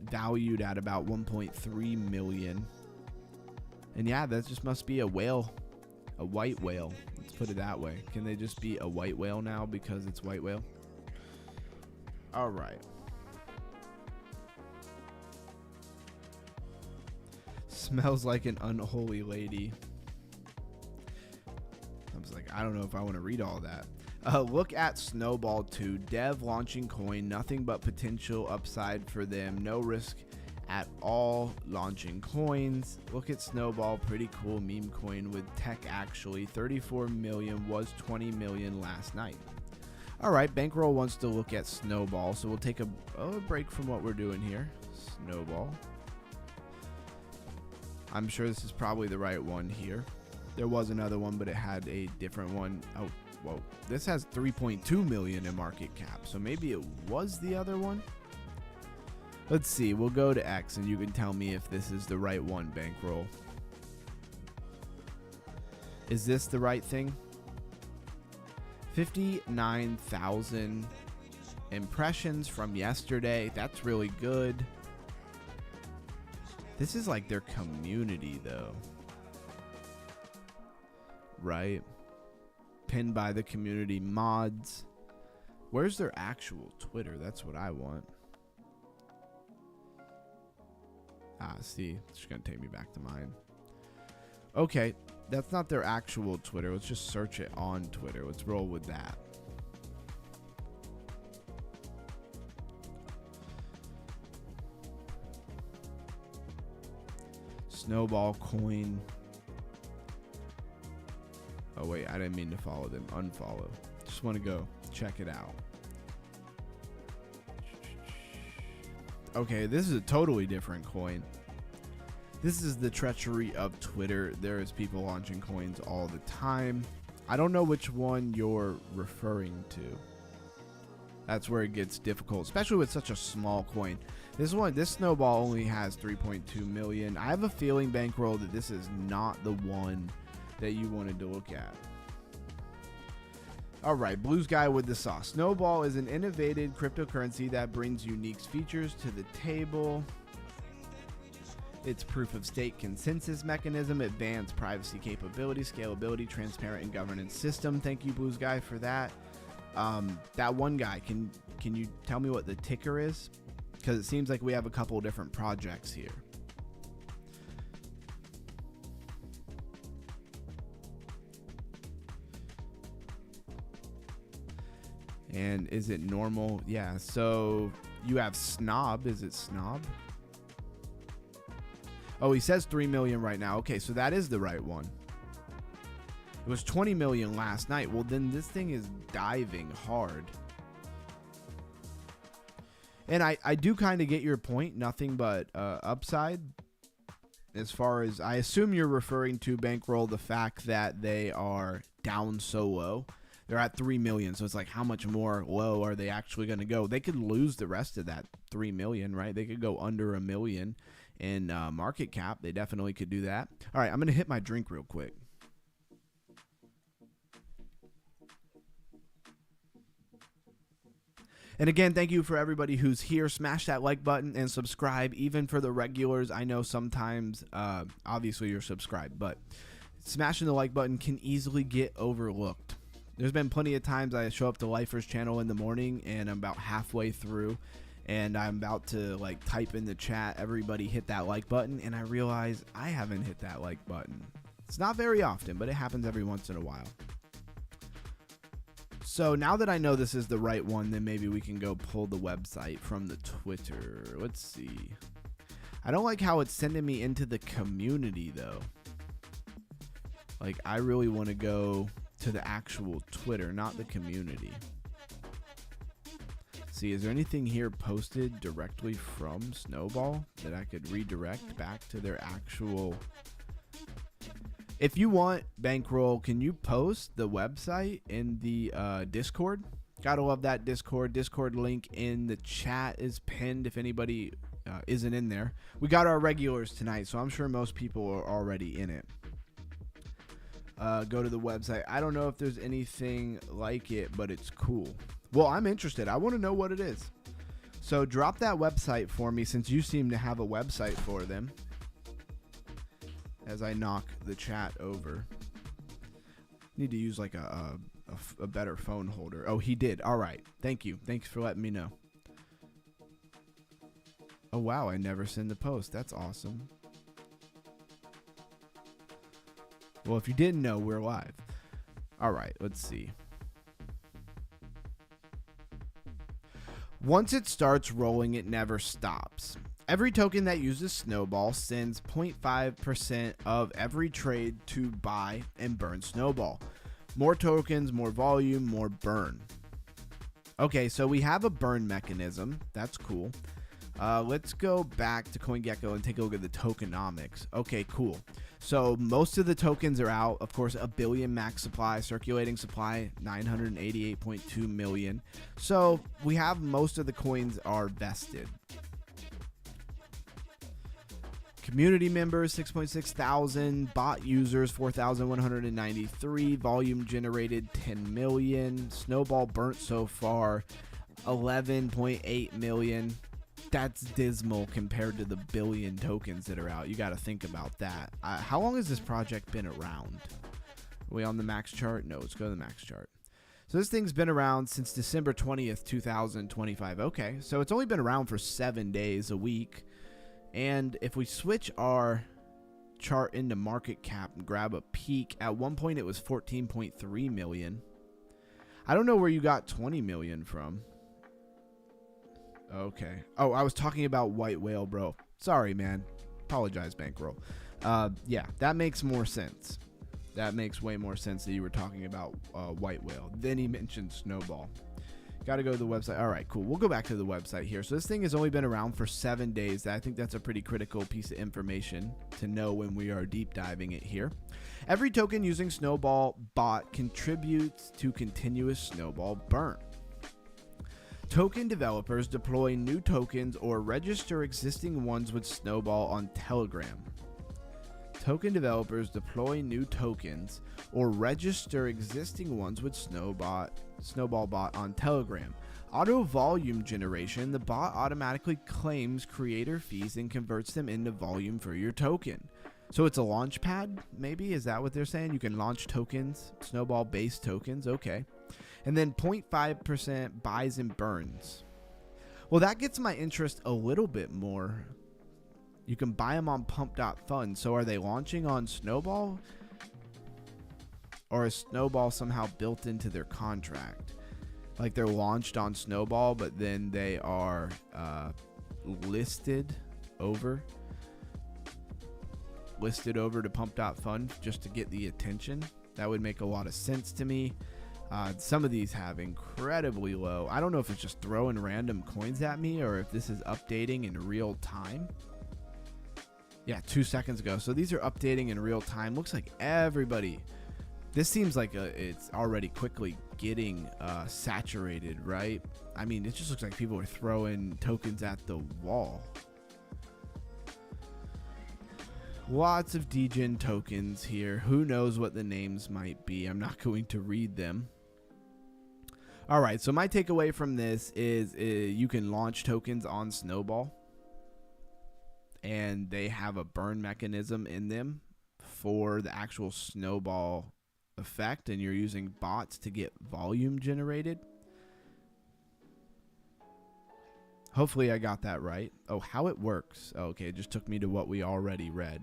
valued at about 1.3 million. And yeah, that just must be a whale, a white whale. Let's put it that way. Can they just be a white whale now because it's white whale? All right. Smells like an unholy lady. I was like, I don't know if I want to read all that. Look at Snowball 2. Dev launching coin. Nothing but potential upside for them. No risk at all launching coins. Look at Snowball, pretty cool meme coin with tech actually. 34 million was 20 million last night. All right, Bankroll wants to look at Snowball, so we'll take a break from what we're doing here. Snowball. I'm sure this is probably the right one here. There was another one, but it had a different one. Oh, whoa. This has 3.2 million in market cap, so maybe it was the other one. Let's see, we'll go to X and you can tell me if this is the right one, Bankroll. Is this the right thing? 59,000 impressions from yesterday. That's really good. This is like their community though. Right? Pinned by the community mods. Where's their actual Twitter? That's what I want. See, it's just gonna take me back to mine. Okay, that's not their actual Twitter. Let's just search it on Twitter. Let's roll with that. Snowball coin. Oh wait, I didn't mean to follow them. Unfollow. Just want to go check it out. Okay, this is a totally different coin. This is the treachery of Twitter. There is people launching coins all the time. I don't know which one you're referring to. That's where it gets difficult, especially with such a small coin. This Snowball only has 3.2 million. I have a feeling, Bankroll, that this is not the one that you wanted to look at. All right, Blues guy with the sauce. Snowball is an innovative cryptocurrency that brings unique features to the table. its proof of stake consensus mechanism, advanced privacy capability, scalability, transparent and governance system. Thank you, Blue Sky, for that. That one guy, can you tell me what the ticker is? Because it seems like we have a couple of different projects here. And is it normal? Yeah, so you have Snob. Is it Snob? Oh, he says 3 million right now. Okay, so that is the right one. It was 20 million last night. Well, then this thing is diving hard. And I do kind of get your point. Nothing but upside. As far as, I assume you're referring to Bankroll, the fact that they are down so low. They're at 3 million. So it's like, how much more low are they actually going to go? They could lose the rest of that 3 million, right? They could go under a million in market cap. They definitely could do that. All right, I'm going to hit my drink real quick. And again, thank you for everybody who's here. Smash that like button and subscribe. Even for the regulars, I know sometimes, obviously you're subscribed, but smashing the like button can easily get overlooked. There's been plenty of times I show up to Lifer's channel in the morning and I'm about halfway through and I'm about to like type in the chat, everybody hit that like button, and I realize I haven't hit that like button. It's not very often, but it happens every once in a while. So now that I know this is the right one, then maybe we can go pull the website from the Twitter. Let's see. I don't like how it's sending me into the community though. Like, I really want to go to the actual Twitter, not the community. See, is there anything here posted directly from Snowball that I could redirect back to their actual... If you want, Bankroll, can you post the website in the Discord? Gotta love that Discord. Discord link in the chat is pinned if anybody isn't in there. We got our regulars tonight, so I'm sure most people are already in it. Go to the website. I don't know if there's anything like it, but it's cool. Well, I'm interested. I want to know what it is. So drop that website for me since you seem to have a website for them. As I knock the chat over. Need to use like a better phone holder. Oh, he did. All right. Thank you. Thanks for letting me know. Oh, wow. I never send the post. That's awesome. Well, if you didn't know, we're live. All right. Let's see. Once it starts rolling, it never stops. Every token that uses Snowball sends 0.5% of every trade to buy and burn Snowball. More tokens, more volume, more burn. Okay, so we have a burn mechanism. That's cool. Let's go back to CoinGecko and take a look at the tokenomics. Okay, cool. So most of the tokens are out. Of course, a billion max supply, circulating supply, 988.2 million. So we have most of the coins are vested. Community members, 6.6 thousand. Bot users, 4,193. Volume generated, 10 million. Snowball burnt so far, 11.8 million. That's dismal compared to the billion tokens that are out. You got to think about that. How long has this project been around? Are we on the max chart? No, let's go to the max chart. So this thing's been around since December 20th, 2025. Okay, so it's only been around for 7 days, a week. And if we switch our chart into market cap and grab a peek, at one point it was 14.3 million. I don't know where you got 20 million from. Okay. Oh, I was talking about White Whale, bro. Sorry, man. Apologize, Bankroll. Yeah, that makes more sense. That makes way more sense that you were talking about White Whale. Then he mentioned Snowball. Got to go to the website. All right, cool. We'll go back to the website here. So this thing has only been around for 7 days. I think that's a pretty critical piece of information to know when we are deep diving it here. Every token using Snowball bot contributes to continuous Snowball burn. Token developers deploy new tokens or register existing ones with Snowball on Telegram. Token developers deploy new tokens or register existing ones with Snowball bot on Telegram. Auto volume generation. The bot automatically claims creator fees and converts them into volume for your token. So it's a launch pad, maybe? Is that what they're saying? You can launch tokens, snowball-based tokens. Okay. And then 0.5% buys and burns. Well, that gets my interest a little bit more. You can buy them on pump.fun. So are they launching on Snowball? Or is Snowball somehow built into their contract? Like they're launched on Snowball, but then they are listed over to pump.fun just to get the attention. That would make a lot of sense to me. Some of these have incredibly low. I don't know if it's just throwing random coins at me or if this is updating in real time. Yeah, 2 seconds ago. So these are updating in real time. Looks like everybody. This seems like it's already quickly getting saturated, right? I mean, it just looks like people are throwing tokens at the wall. Lots of degen tokens here. Who knows what the names might be? I'm not going to read them. All right, so my takeaway from this is you can launch tokens on Snowball, and they have a burn mechanism in them for the actual Snowball effect, and you're using bots to get volume generated. Hopefully I got that right. Oh, how it works. Oh, okay, it just took me to what we already read.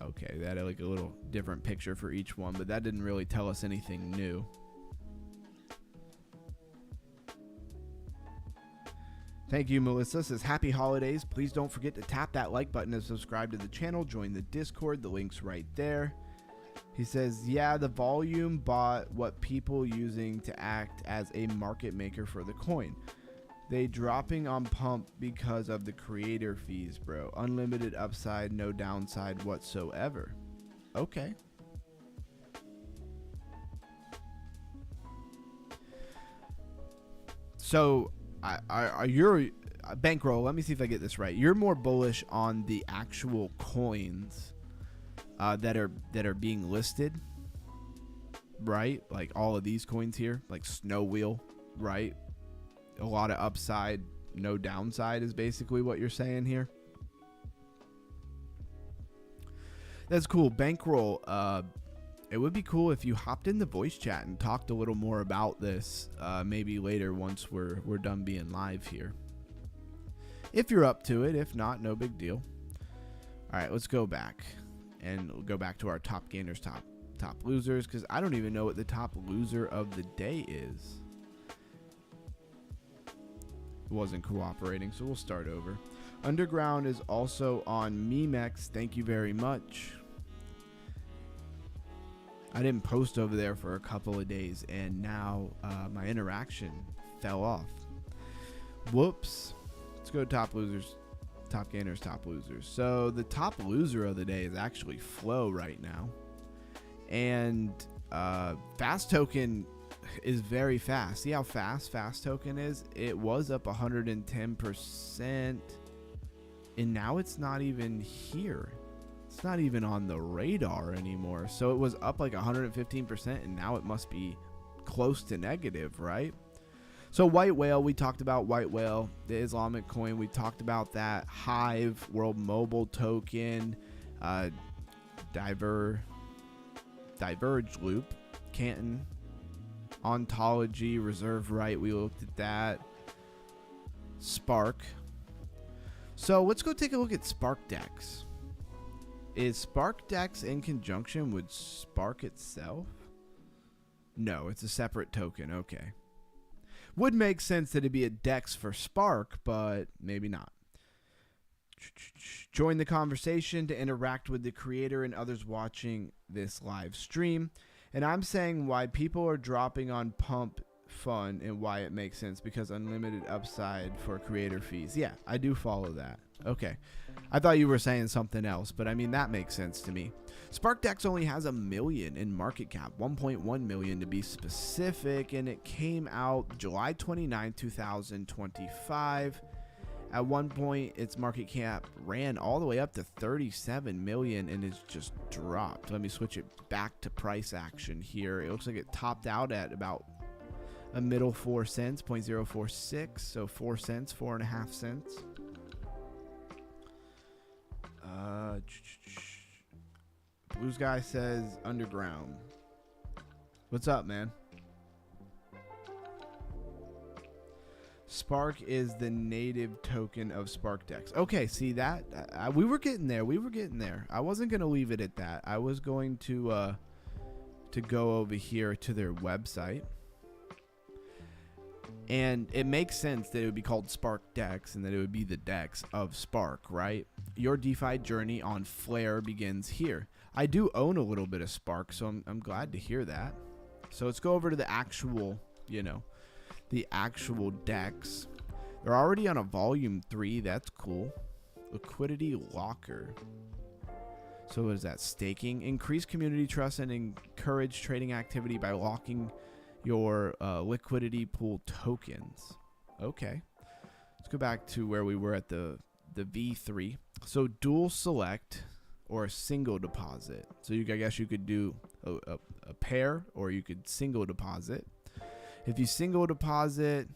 Okay, that had like a little different picture for each one, but that didn't really tell us anything new. Thank you, Melissa. Says happy holidays. Please don't forget to tap that like button and subscribe to the channel. Join the Discord. The link's right there. He says, yeah, the volume bought what people using to act as a market maker for the coin. They dropping on pump because of the creator fees, bro. Unlimited upside, no downside whatsoever. Okay. So, you're bankroll. Let me see if I get this right. You're more bullish on the actual coins that are being listed, right? Like all of these coins here, like Snow Wheel, right? A lot of upside, no downside is basically what you're saying here. That's cool. Bankroll. It would be cool if you hopped in the voice chat and talked a little more about this, maybe later once we're done being live here. If you're up to it, if not, no big deal. All right, let's go back and we'll go back to our top gainers, top losers, because I don't even know what the top loser of the day is. Wasn't cooperating, so we'll start over. Underground is also on Memex. Thank you very much. I didn't post over there for a couple of days, and now my interaction fell off. Whoops. Let's go to top losers, top gainers, top losers. So the top loser of the day is actually Flow right now, and Fast Token is very fast. See how fast Token is? It was up 110%, and now it's not even here. It's not even on the radar anymore. So it was up like 115%, and now it must be close to negative, right? So White Whale, we talked about White Whale, the Islamic coin. We talked about that. Hive, World Mobile Token, Diverge Loop, Canton, Ontology, Reserve Right, we looked at that. Spark. So let's go take a look at SparkDex. Is SparkDex in conjunction with Spark itself? No, it's a separate token. Okay. Would make sense that it'd be a DEX for Spark, but maybe not. Join the conversation to interact with the creator and others watching this live stream. And I'm saying why people are dropping on Pump Fun and why it makes sense, because unlimited upside for creator fees. Yeah, I do follow that. Okay. I thought you were saying something else, but I mean, that makes sense to me. SparkDex only has 1 million in market cap, 1.1 million to be specific, and it came out July 29, 2025 At one point, its market cap ran all the way up to 37 million and it's just dropped. Let me switch it back to price action here. It looks like it topped out at about a middle 4 cents, 0.046, so 4 cents, 4.5 cents. Blue Sky says underground. What's up, man? Spark is the native token of SparkDex. Okay, see that? We were getting there. We were getting there. I wasn't going to leave it at that. I was going to go over here to their website. And it makes sense that it would be called SparkDex and that it would be the DEX of Spark, right? Your DeFi journey on Flare begins here. I do own a little bit of Spark, so I'm glad to hear that. So let's go over to the actual, the actual DEX. They're already on a volume 3. That's cool. Liquidity locker. So what is that? Staking. Increase community trust and encourage trading activity by locking your liquidity pool tokens. Okay. Let's go back to where we were at the V3. So dual select or a single deposit. So I guess you could do a pair or you could single deposit. If you single deposit,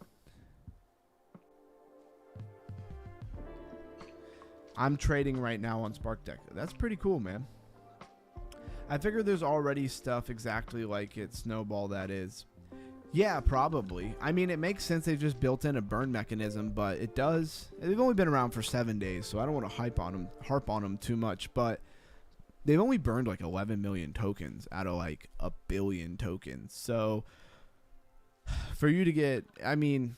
I'm trading right now on SparkDex. That's pretty cool, man. I figure there's already stuff exactly like it, Snowball, that is. Yeah, probably. I mean, it makes sense they've just built in a burn mechanism, but it does. They've only been around for 7 days, so I don't want to harp on them too much, but they've only burned like 11 million tokens out of like a billion tokens. So for you to get, I mean,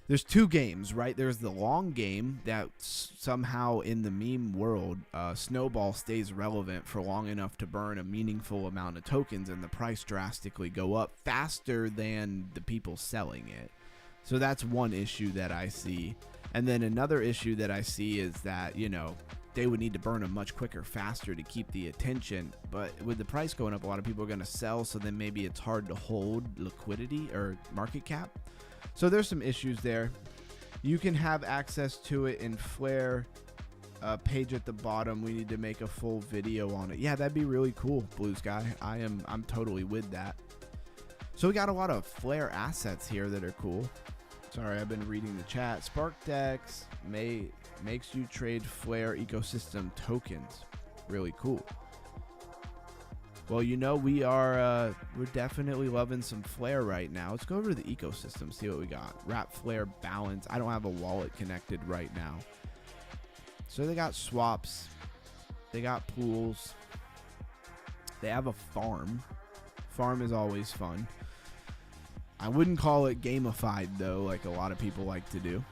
there's two games, right? There's the long game that somehow in the meme world, Snowball stays relevant for long enough to burn a meaningful amount of tokens and the price drastically go up faster than the people selling it. So that's one issue that I see. And then another issue that I see is that, they would need to burn them much quicker, faster to keep the attention. But with the price going up, a lot of people are going to sell. So then maybe it's hard to hold liquidity or market cap. So there's some issues there. You can have access to it in Flare page at the bottom. We need to make a full video on it. Yeah, that'd be really cool, Blue Sky. I'm totally with that. So we got a lot of Flare assets here that are cool. Sorry, I've been reading the chat. SparkDex makes you trade Flare ecosystem tokens. Really cool. Well, we're definitely loving some Flare right now. Let's go over to the ecosystem, see what we got. Wrap Flare balance. I don't have a wallet connected right now. So they got swaps. They got pools. They have a farm. Farm is always fun. I wouldn't call it gamified, though, like a lot of people like to do.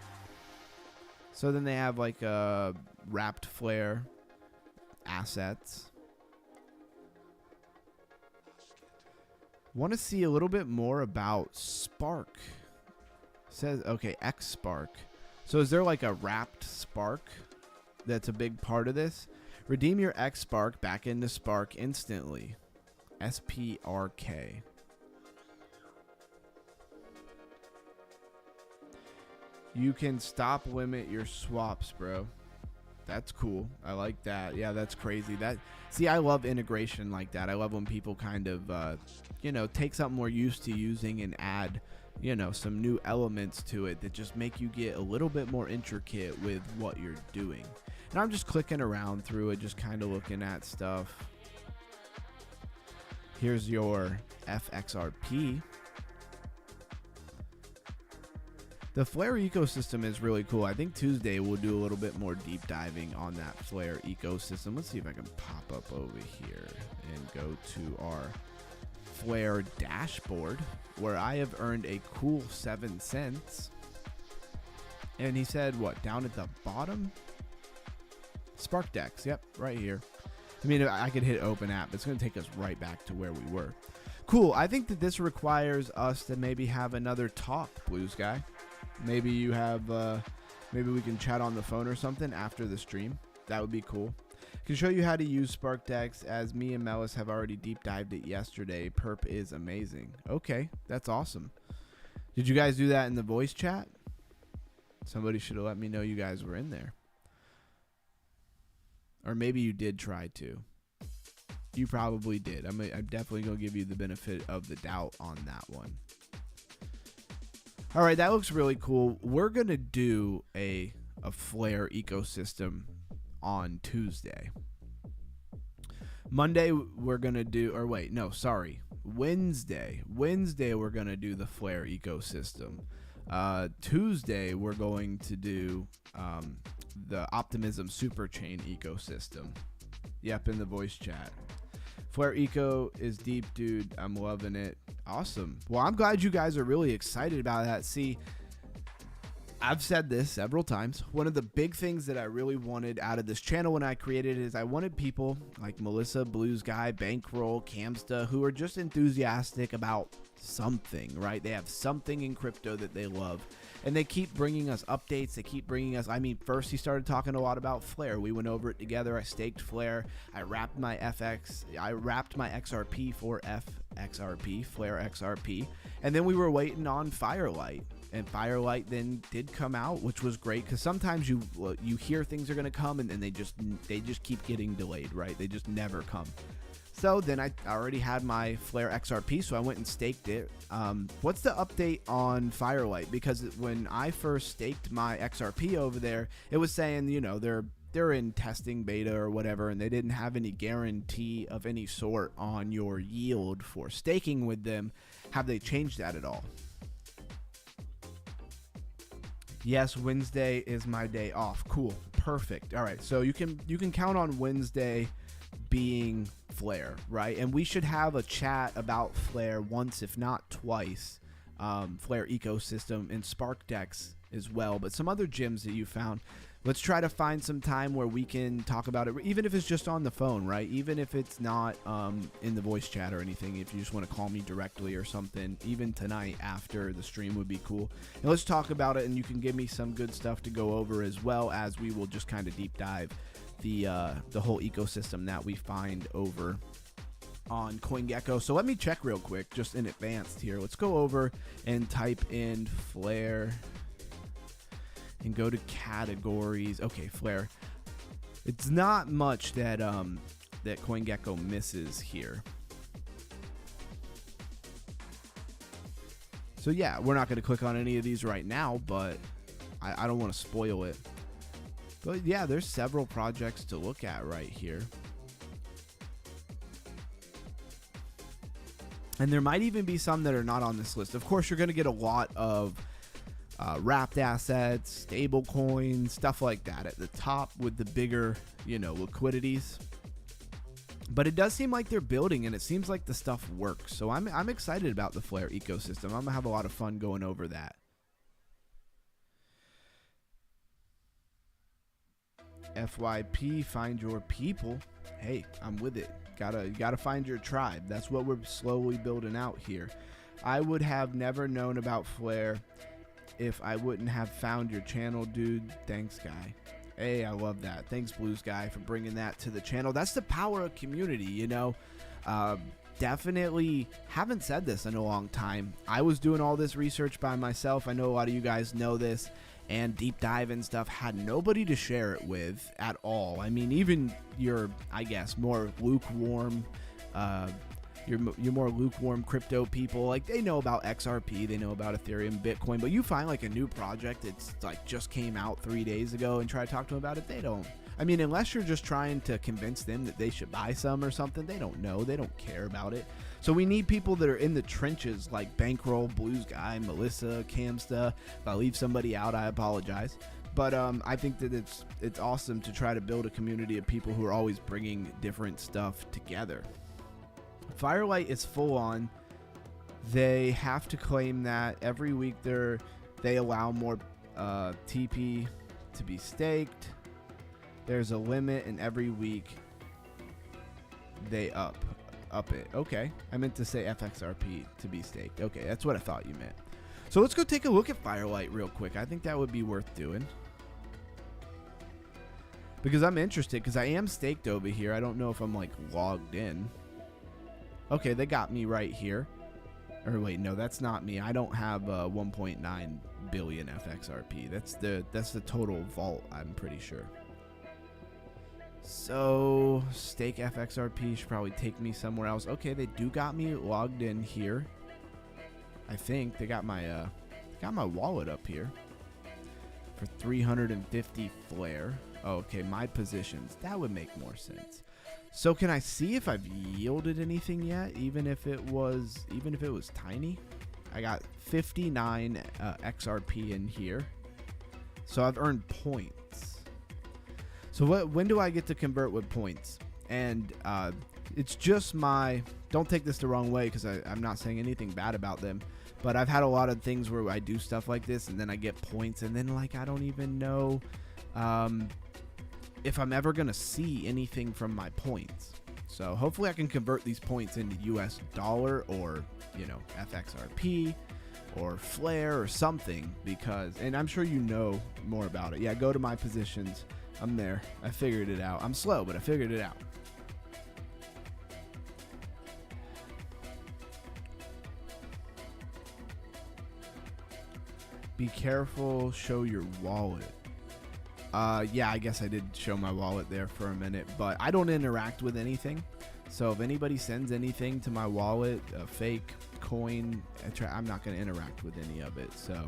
So then they have like wrapped Flare assets. Want to see a little bit more about Spark. Says, okay, X Spark. So is there like a wrapped Spark that's a big part of this? Redeem your X Spark back into Spark instantly. SPRK. You can stop limit your swaps, bro. That's cool. I like that. Yeah, that's crazy. See, I love integration like that. I love when people kind of, take something we're used to using and add, some new elements to it that just make you get a little bit more intricate with what you're doing. And I'm just clicking around through it, just kind of looking at stuff. Here's your FXRP. The Flare ecosystem is really cool. I think Tuesday we'll do a little bit more deep diving on that Flare ecosystem. Let's see if I can pop up over here and go to our Flare dashboard where I have earned a cool 7 cents. And he said, what, down at the bottom? SparkDex, yep, right here. I mean, I could hit open app, but it's going to take us right back to where we were. Cool. I think that this requires us to maybe have another talk, Blue Sky. Maybe you have, maybe we can chat on the phone or something after the stream. That would be cool. I can show you how to use SparkDex as me and Melis have already deep dived it yesterday. Perp is amazing. Okay, that's awesome. Did you guys do that in the voice chat? Somebody should have let me know you guys were in there. Or maybe you did try to. You probably did. I'm definitely going to give you the benefit of the doubt on that one. All right, that looks really cool. We're going to do a Flare ecosystem on Tuesday. Monday, we're going to do, or wait, no, sorry. Wednesday, we're going to do the Flare ecosystem. Tuesday, we're going to do the Optimism Superchain ecosystem. Yep, in the voice chat. Flare Eco is deep, dude. I'm loving it. Awesome. Well, I'm glad you guys are really excited about that. See, I've said this several times. One of the big things that I really wanted out of this channel when I created it is I wanted people like Melissa, Blues Guy, Bankroll, Camsta, who are just enthusiastic about something, right? They have something in crypto that they love. And they keep bringing us updates. They keep bringing us, I mean, first he started talking a lot about Flare. We went over it together. I staked Flare. I wrapped my XRP for FXRP, Flare XRP. And then we were waiting on Firelight. And Firelight then did come out, which was great because sometimes you hear things are going to come and then they just keep getting delayed, right? They just never come. So then I already had my Flare XRP, so I went and staked it. What's the update on Firelight? Because when I first staked my XRP over there, it was saying, you know, they're in testing beta or whatever, and they didn't have any guarantee of any sort on your yield for staking with them. Have they changed that at all? Yes, Wednesday is my day off. Cool. Perfect. All right. So you can count on Wednesday being Flare, right? And we should have a chat about Flare once, if not twice. Flare ecosystem and Spark Dex as well, but some other gems that you found. Let's try to find some time where we can talk about it, even if it's just on the phone, right? Even if it's not in the voice chat or anything. If you just want to call me directly or something, even tonight after the stream would be cool. And let's talk about it, and you can give me some good stuff to go over, as well as we will just kind of deep dive the whole ecosystem that we find over on CoinGecko. So let me check real quick, just in advance here. Let's go over and type in Flare and go to categories. Okay, Flare. It's not much that that CoinGecko misses here. So yeah, we're not going to click on any of these right now, but I don't want to spoil it. But yeah, there's several projects to look at right here. And there might even be some that are not on this list. Of course, you're going to get a lot of wrapped assets, stable coins, stuff like that at the top with the bigger, you know, liquidities. But it does seem like they're building, and it seems like the stuff works. So I'm excited about the Flare ecosystem. I'm going to have a lot of fun going over that. FYP, find your people. Hey, I'm with it. Gotta find your tribe. That's what we're slowly building out here. I would have never known about Flare if I wouldn't have found your channel, dude. Thanks, guy. Hey, I love that. Thanks, Blues Guy, for bringing that to the channel. That's the power of community, you know. Definitely haven't said this in a long time. I was doing all this research by myself. I know a lot of you guys know this. And deep dive and stuff, had nobody to share it with at all. I mean, even your, I guess, more lukewarm, your more lukewarm crypto people, like, they know about XRP, they know about Ethereum, Bitcoin, but you find like a new project that's like just came out 3 days ago and try to talk to them about it, they don't. I mean, unless you're just trying to convince them that they should buy some or something, they don't know, they don't care about it. So we need people that are in the trenches, like Bankroll, Blues Guy, Melissa, Camsta. If I leave somebody out, I apologize. But I think that it's awesome to try to build a community of people who are always bringing different stuff together. Firelight is full on. They have to claim that every week they allow more TP to be staked. There's a limit, and every week they up it. Okay, I meant to say FXRP to be staked. Okay, that's what I thought you meant. So let's go take a look at Firelight real quick. I think that would be worth doing, because I'm interested, because I am staked over here. I don't know if I'm like logged in. Okay, they got me right here. Or wait, no, that's not me. I don't have 1.9 billion FXRP. That's the total vault, I'm pretty sure. So stake FXRP should probably take me somewhere else. Okay, they do got me logged in here. I think they got my wallet up here for 350 flare. Oh, okay, my positions. That would make more sense. So can I see if I've yielded anything yet, even if it was tiny? I got 59 XRP in here. So I've earned points. So when do I get to convert with points? And it's just my, don't take this the wrong way because I'm not saying anything bad about them, but I've had a lot of things where I do stuff like this and then I get points and then like I don't even know if I'm ever going to see anything from my points. So hopefully I can convert these points into US dollar or, you know, FXRP or flare or something because, and I'm sure you know more about it. Yeah, go to my positions. I'm there. I figured it out. I'm slow, but I figured it out. Be careful. Show your wallet. Yeah, I guess I did show my wallet there for a minute, but I don't interact with anything. So if anybody sends anything to my wallet, a fake coin, I'm not going to interact with any of it. So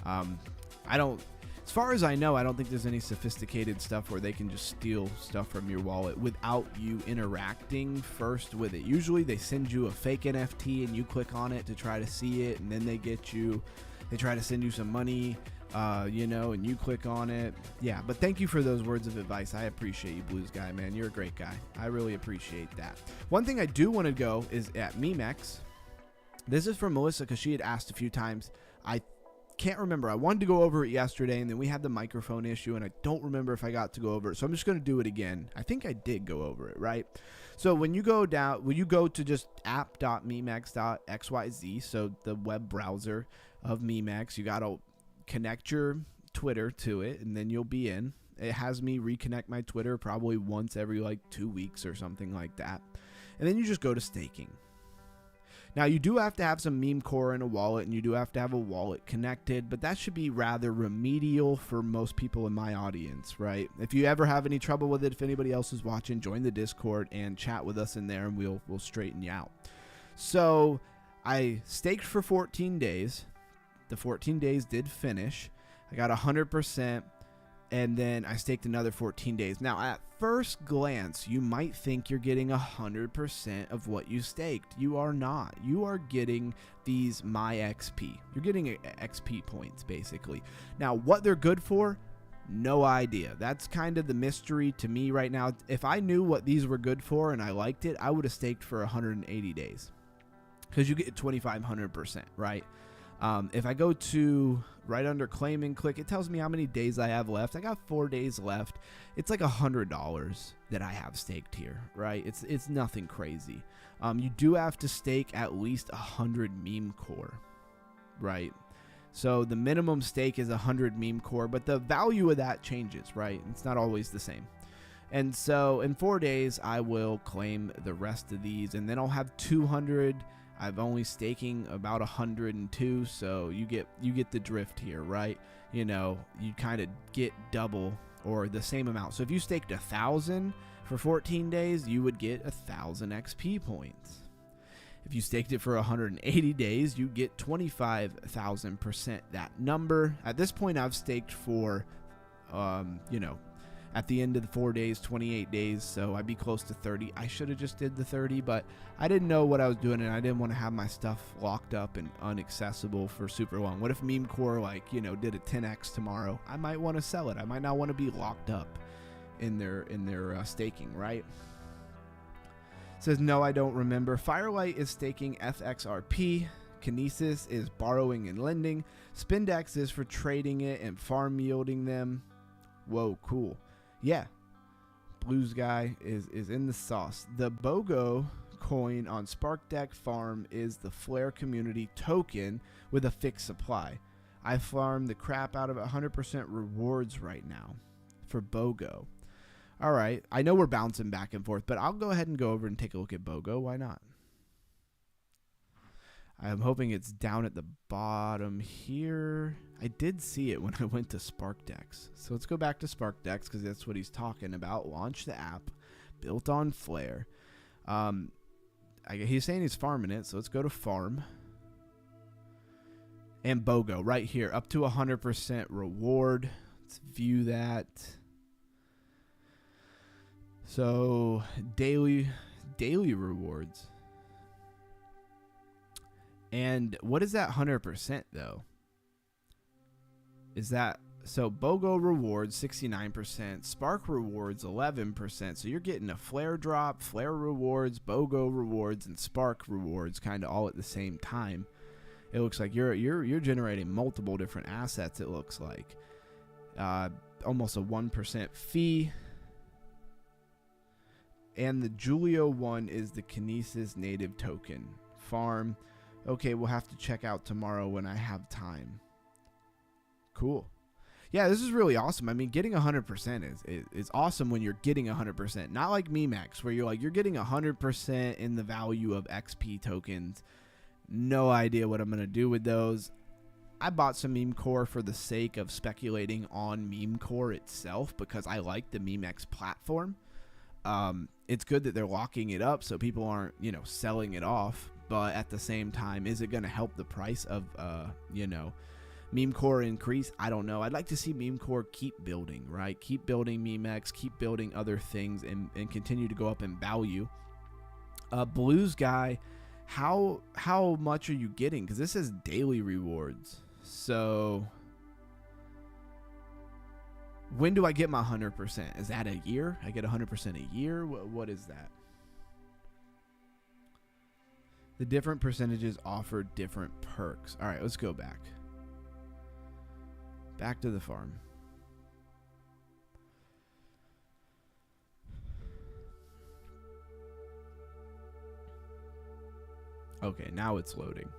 I don't, as far as I know, I don't think there's any sophisticated stuff where they can just steal stuff from your wallet without you interacting first with it. Usually they send you a fake NFT and you click on it to try to see it, and then they try to send you some money, you know, and you click on it. Yeah, but thank you for those words of advice. I appreciate you, Blues Guy, man. You're a great guy. I really appreciate that. One thing I do want to go is at Memex. This is from Melissa because she had asked a few times. I can't remember. I wanted to go over it yesterday, and then we had the microphone issue, and I don't remember if I got to go over it. So I'm just going to do it again. I think I did go over it, right? So when you go down, when you go to just app.memex.xyz, so the web browser of Memex, you got to connect your Twitter to it, and then you'll be in. It has me reconnect my Twitter probably once every like 2 weeks or something like that. And then you just go to staking. Now, you do have to have some meme core in a wallet, and you do have to have a wallet connected, but that should be rather remedial for most people in my audience, right? If you ever have any trouble with it, if anybody else is watching, join the Discord and chat with us in there, and we'll straighten you out. So I staked for 14 days. The 14 days did finish. I got 100%, and then I staked another 14 days. Now, at first glance, you might think you're getting 100% of what you staked. You are not. You are getting these My XP. You're getting XP points, basically. Now, what they're good for, no idea. That's kind of the mystery to me right now. If I knew what these were good for and I liked it, I would have staked for 180 days because you get 2,500%, right? If I go to right under claim and click, it tells me how many days I have left. I got 4 days left. It's like $100 that I have staked here, right? It's nothing crazy. You do have to stake at least 100 meme core, right? So the minimum stake is 100 meme core, but the value of that changes, right? It's not always the same. And so in 4 days, I will claim the rest of these, and then I'll have 200. I've only staking about 102, so you get the drift here, right? You know, you kind of get double or the same amount. So if you staked 1,000 for 14 days, you would get 1,000 XP points. If you staked it for 180 days, you get 25,000% that number. At this point, I've staked for, you know, at the end of the 4 days, 28 days, so I'd be close to 30. I should have just did the 30, but I didn't know what I was doing, and I didn't want to have my stuff locked up and inaccessible for super long. What if Meme Core, like, you know, did a 10x tomorrow? I might want to sell it. I might not want to be locked up in their staking, right? It says, no, I don't remember. Firelight is staking FXRP. Kinesis is borrowing and lending. Spindex is for trading it and farm yielding them. Whoa, cool. Yeah, Blues Guy is in the sauce. The BOGO coin on SparkDeck Farm is the Flare community token with a fixed supply. I farm the crap out of 100% rewards right now for BOGO. All right, I know we're bouncing back and forth, but I'll go ahead and go over and take a look at BOGO. Why not? I'm hoping it's down at the bottom here. I did see it when I went to SparkDex. So let's go back to SparkDex because that's what he's talking about. Launch the app, built on Flare. He's saying he's farming it, so let's go to farm. And BOGO right here, up to 100% reward. Let's view that. So daily rewards. And what is that 100% though? Is that so BOGO rewards 69%, Spark rewards 11%. So you're getting a Flare drop, Flare rewards, BOGO rewards, and Spark rewards kind of all at the same time. It looks like you're generating multiple different assets. It looks like almost a 1% fee. And the Julio one is the Kinesis native token farm. Okay, we'll have to check out tomorrow when I have time. Cool. Yeah, this is really awesome. I mean, getting 100% is awesome when you're getting 100%. Not like Memex, where you're getting 100% in the value of XP tokens. No idea what I'm going to do with those. I bought some meme core for the sake of speculating on meme core itself because I like the Memex platform. It's good that they're locking it up so people aren't, selling it off. But at the same time, is it going to help the price of, meme core increase? I don't know. I'd like to see meme core keep building, right? Keep building Memex, keep building other things, and continue to go up in value. Blues guy, how much are you getting? Because this is daily rewards. So when do I get my 100%? Is that a year? I get 100% a year? What is that? The different percentages offer different perks. All right, let's go back. Back to the farm. Okay, now it's loading.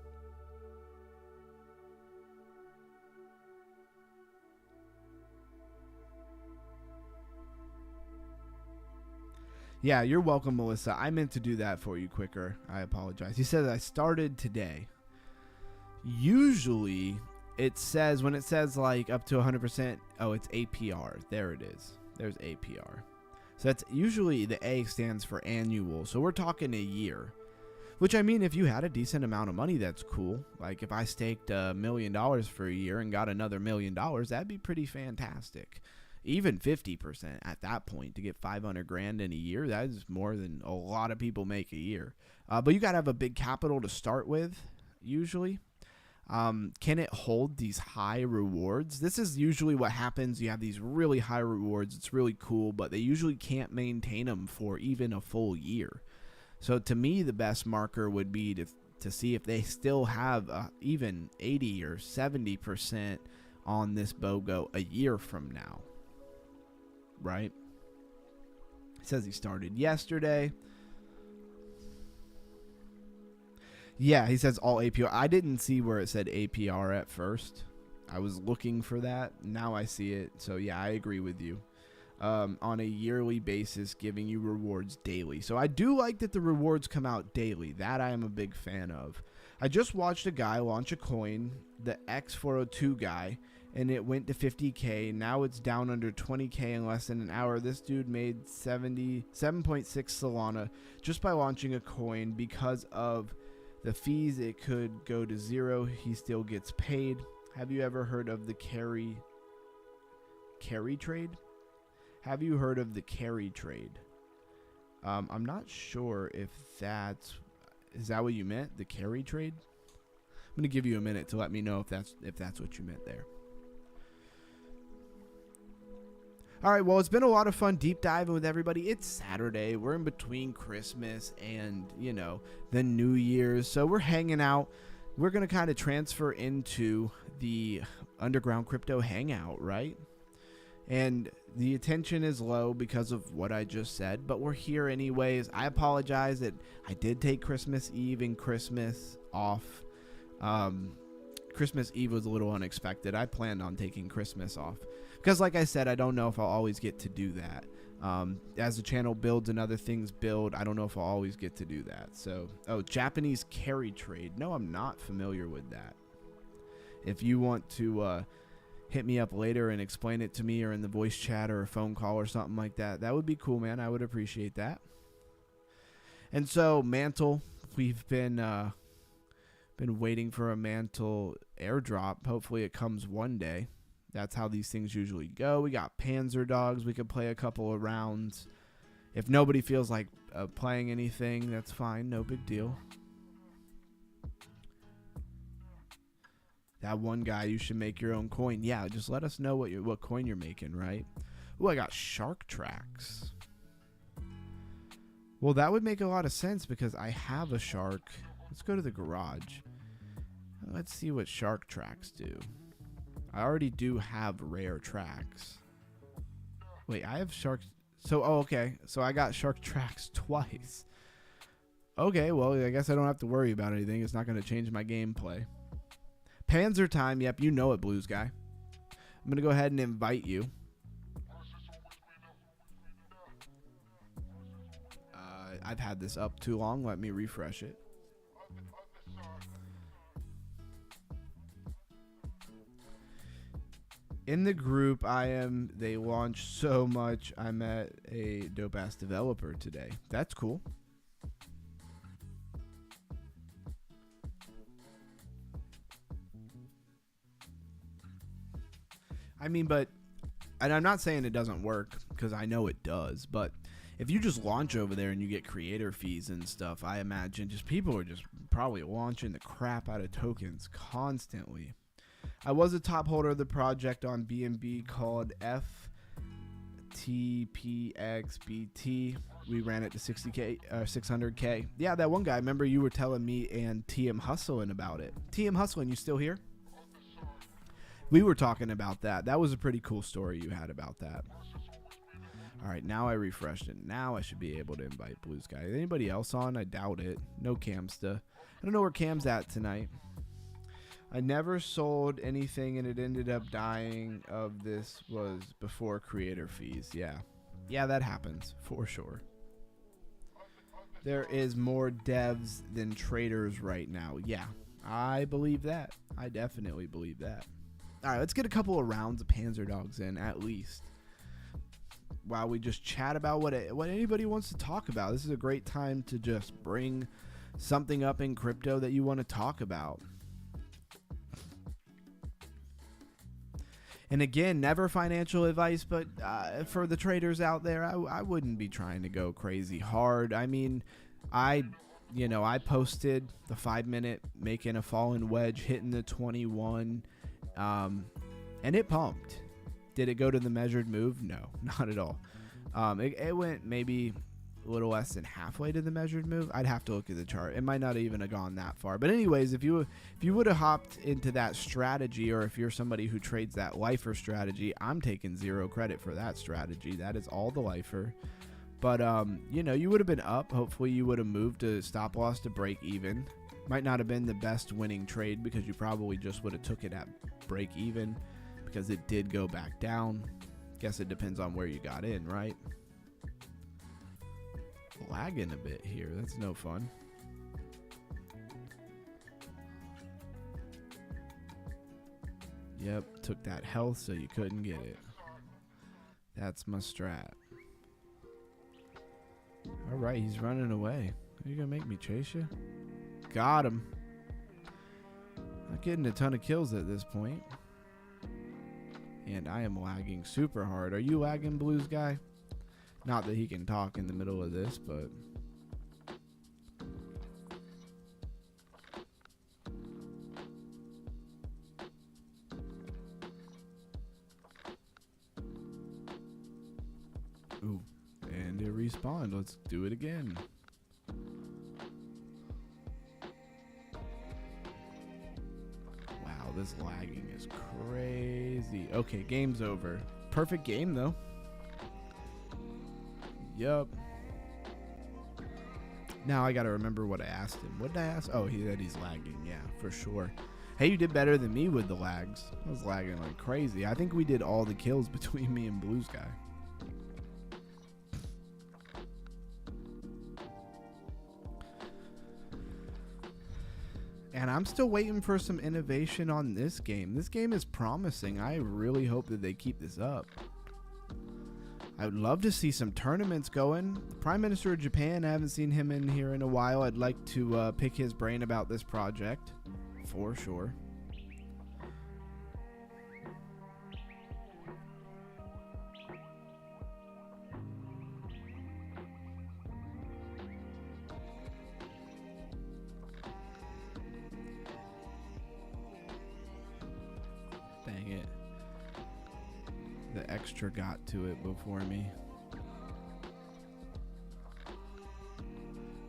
Yeah, you're welcome, Melissa. I meant to do that for you quicker. I apologize. He said I started today. Usually, it says, when it says like up to 100%, oh, it's APR. There it is. There's APR. So that's usually the A stands for annual. So we're talking a year. Which, I mean, if you had a decent amount of money, that's cool. Like if I staked $1 million for a year and got another $1 million, that'd be pretty fantastic. Even 50% at that point to get 500 grand in a year, that is more than a lot of people make a year. But you got to have a big capital to start with, usually. Can it hold these high rewards? This is usually what happens. You have these really high rewards. It's really cool, but they usually can't maintain them for even a full year. So to me, the best marker would be to see if they still have even 80 or 70% on this BOGO a year from now. Right? It says he started yesterday. Yeah, he says all APR. I didn't see where it said APR at first. I was looking for that. Now I see it. So yeah, I agree with you. On a yearly basis, giving you rewards daily. So I do like that the rewards come out daily. That I am a big fan of. I just watched a guy launch a coin, the X402 guy, and it went to 50K. Now it's down under 20K in less than an hour. This dude made 77.6 Solana just by launching a coin. Because of the fees, it could go to zero. He still gets paid. Have you ever heard of the carry trade? Have you heard of the carry trade? I'm not sure if is that what you meant, the carry trade? I'm gonna give you a minute to let me know if that's what you meant there. All right, well, it's been a lot of fun deep diving with everybody. It's Saturday. We're in between Christmas and, the New Year's. So we're hanging out. We're going to kind of transfer into the Underground Crypto Hangout, right? And the attention is low because of what I just said, but we're here anyways. I apologize that I did take Christmas Eve and Christmas off. Christmas Eve was a little unexpected. I planned on taking Christmas off because, like I said, I don't know if I'll always get to do that. As the channel builds and other things build, I don't know if I'll always get to do that. So, oh, Japanese carry trade. No, I'm not familiar with that. If you want to hit me up later and explain it to me, or in the voice chat or a phone call or something like that, that would be cool, man. I would appreciate that. And so, mantle, we've been waiting for a mantle airdrop. Hopefully it comes one day. That's how these things usually go. We got Panzer dogs. We could play a couple of rounds. If nobody feels like playing anything, that's fine. No big deal. That one guy, you should make your own coin. Yeah, just let us know what coin you're making, right? Oh, I got shark tracks. Well, that would make a lot of sense because I have a shark. Let's go to the garage. Let's see what shark tracks do. I already do have rare tracks. Wait, I have sharks. So, oh, okay. So I got shark tracks twice. Okay, well, I guess I don't have to worry about anything. It's not going to change my gameplay. Panzer time. Yep, you know it, Blues guy. I'm going to go ahead and invite you. I've had this up too long. Let me refresh it. In the group, they launched so much. I met a dope-ass developer today. That's cool. I mean, and I'm not saying it doesn't work, because I know it does, but if you just launch over there and you get creator fees and stuff, I imagine people are just probably launching the crap out of tokens constantly. I was a top holder of the project on BNB called FTPXBT. We ran it to 60K, 600K. Yeah, that one guy. Remember you were telling me and TM Hustling about it. TM Hustling, you still here? We were talking about that. That was a pretty cool story you had about that. All right, now I refreshed it. Now I should be able to invite Blues Guy. Anybody else on? I doubt it. No Camsta. I don't know where Cam's at tonight. I never sold anything and it ended up dying. Of this was before creator fees. Yeah, that happens for sure. There is more devs than traders right now. Yeah, I believe that. I definitely believe that. All right, let's get a couple of rounds of Panzer dogs in at least, while we just chat about what anybody wants to talk about. This is a great time to just bring something up in crypto that you want to talk about. And again, never financial advice, but for the traders out there, I wouldn't be trying to go crazy hard. I mean, I posted the 5-minute making a fallen wedge, hitting the 21, and it pumped. Did it go to the measured move? No, not at all. It went maybe a little less than halfway to the measured move. I'd have to look at the chart. It might not even have gone that far. But anyways, if you would have hopped into that strategy, or if you're somebody who trades that lifer strategy, I'm taking zero credit for that strategy. That is all the lifer. But you would have been up. Hopefully you would have moved to stop loss to break even. Might not have been the best winning trade because you probably just would have took it at break even, because it did go back down. Guess it depends on where you got in, right? Lagging a bit here. That's no fun. Yep, took that health so you couldn't get it. That's my strat. Alright, he's running away. Are you gonna make me chase you? Got him. Not getting a ton of kills at this point. And I am lagging super hard. Are you lagging, Blues Guy? Not that he can talk in the middle of this, but... Ooh, and it respawned. Let's do it again. Wow, this lagging is crazy. Okay, game's over. Perfect game, though. Yup. Now I gotta remember what I asked him. What did I ask? Oh, he said he's lagging. Yeah, for sure. Hey, you did better than me with the lags. I was lagging like crazy. I think we did all the kills between me and Blues Guy. And I'm still waiting for some innovation on this game. This game is promising. I really hope that they keep this up. I would love to see some tournaments going. Prime Minister of Japan, I haven't seen him in here in a while. I'd like to pick his brain about this project, for sure. Dang it. The extra got to it before me.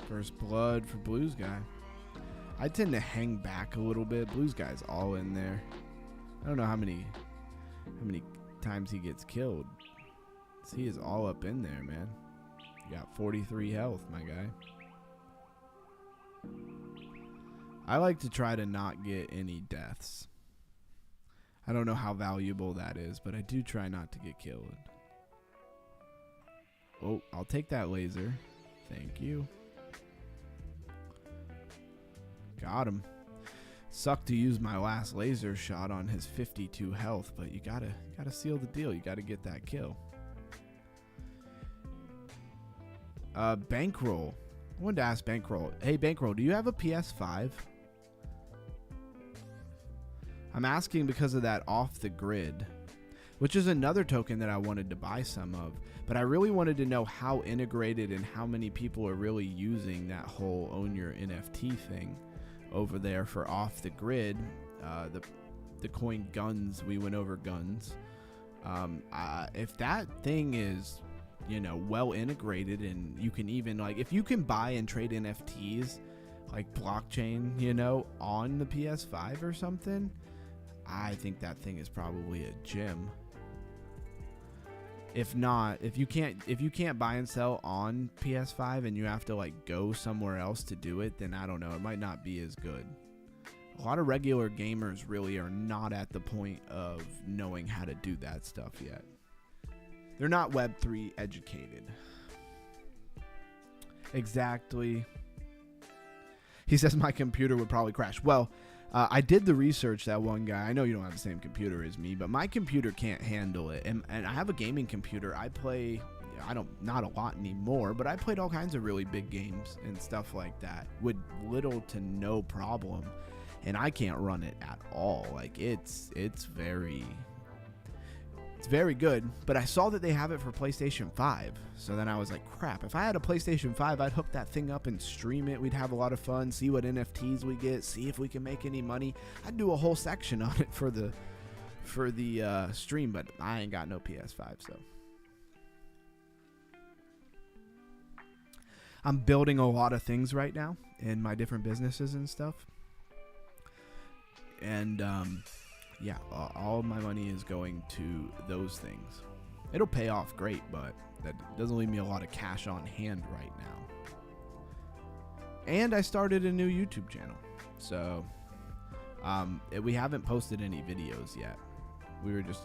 First blood for Blues Guy. I tend to hang back a little bit. Blues Guy's all in there. I don't know how many times he gets killed. He is all up in there, man. You got 43 health, my guy. I like to try to not get any deaths. I don't know how valuable that is, but I do try not to get killed. Oh, I'll take that laser. Thank you. Got him. Sucked to use my last laser shot on his 52 health, but you gotta seal the deal. You gotta get that kill. Bankroll. I wanted to ask Bankroll. Hey, Bankroll, do you have a PS5? I'm asking because of that off the grid, which is another token that I wanted to buy some of, but I really wanted to know how integrated and how many people are really using that whole own your NFT thing over there for off the grid. The coin guns, we went over guns. If that thing is, you know, well integrated, and you can even, like, if you can buy and trade NFTs like blockchain, you know, on the PS5 or something, I think that thing is probably a gem. If not, if you can't buy and sell on PS5 and you have to like go somewhere else to do it, then I don't know, it might not be as good. A lot of regular gamers really are not at the point of knowing how to do that stuff yet. They're not Web3 educated. Exactly. He says my computer would probably crash. Well, I did the research, that one guy. I know you don't have the same computer as me, but my computer can't handle it. And I have a gaming computer. I play, not a lot anymore, but I played all kinds of really big games and stuff like that with little to no problem. And I can't run it at all. Like, it's very good, but I saw that they have it for PlayStation 5. So then I was like, crap, if I had a PlayStation 5, I'd hook that thing up and stream it. We'd have a lot of fun, see what NFTs we get, see if we can make any money. I'd do a whole section on it for the stream, but I ain't got no PS5, so. I'm building a lot of things right now in my different businesses and stuff. And, yeah, all of my money is going to those things. It'll pay off great, but that doesn't leave me a lot of cash on hand right now. And I started a new YouTube channel. So we haven't posted any videos yet. We were just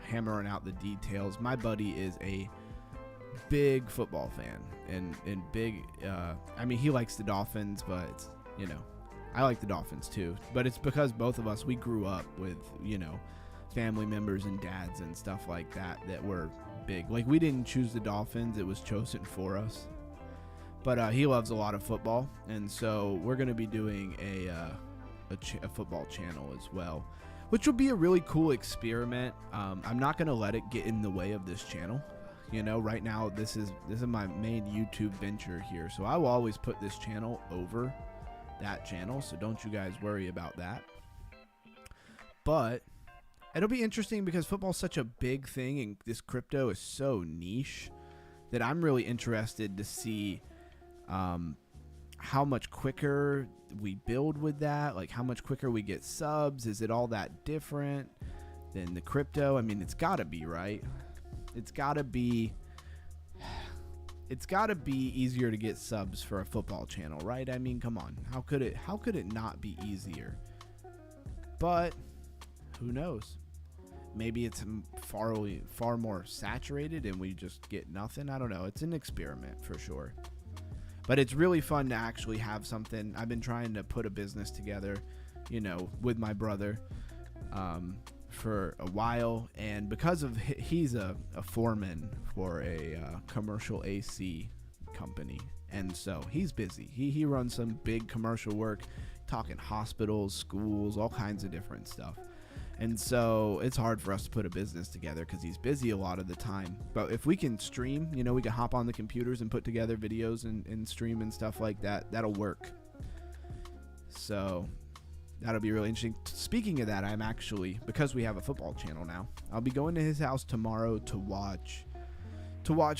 hammering out the details. My buddy is a big football fan and big, I mean, he likes the Dolphins, but it's, you know, I like the Dolphins too, but it's because both of us, we grew up with, you know, family members and dads and stuff like that were big. Like, we didn't choose the Dolphins, it was chosen for us. But he loves a lot of football, and so we're going to be doing a football channel as well, which will be a really cool experiment. I'm not going to let it get in the way of this channel. You know, right now this is my main YouTube venture here, so I will always put this channel over that channel, so don't you guys worry about that. But it'll be interesting because football's such a big thing and this crypto is so niche that I'm really interested to see how much quicker we build with that, like how much quicker we get subs. Is it all that different than the crypto? I mean, it's gotta be, right? It's gotta be easier to get subs for a football channel, right? I mean, come on. How could it not be easier? But who knows? Maybe it's far more saturated and we just get nothing. I don't know. It's an experiment for sure. But it's really fun to actually have something. I've been trying to put a business together, with my brother for a while. And because of he's a foreman for a commercial AC company. And so he's busy. He runs some big commercial work, talking hospitals, schools, all kinds of different stuff. And so it's hard for us to put a business together because he's busy a lot of the time. But if we can stream, we can hop on the computers and put together videos and stream and stuff like that. That'll work. So that'll be really interesting. Speaking of that, I'm actually, because we have a football channel now, I'll be going to his house tomorrow to watch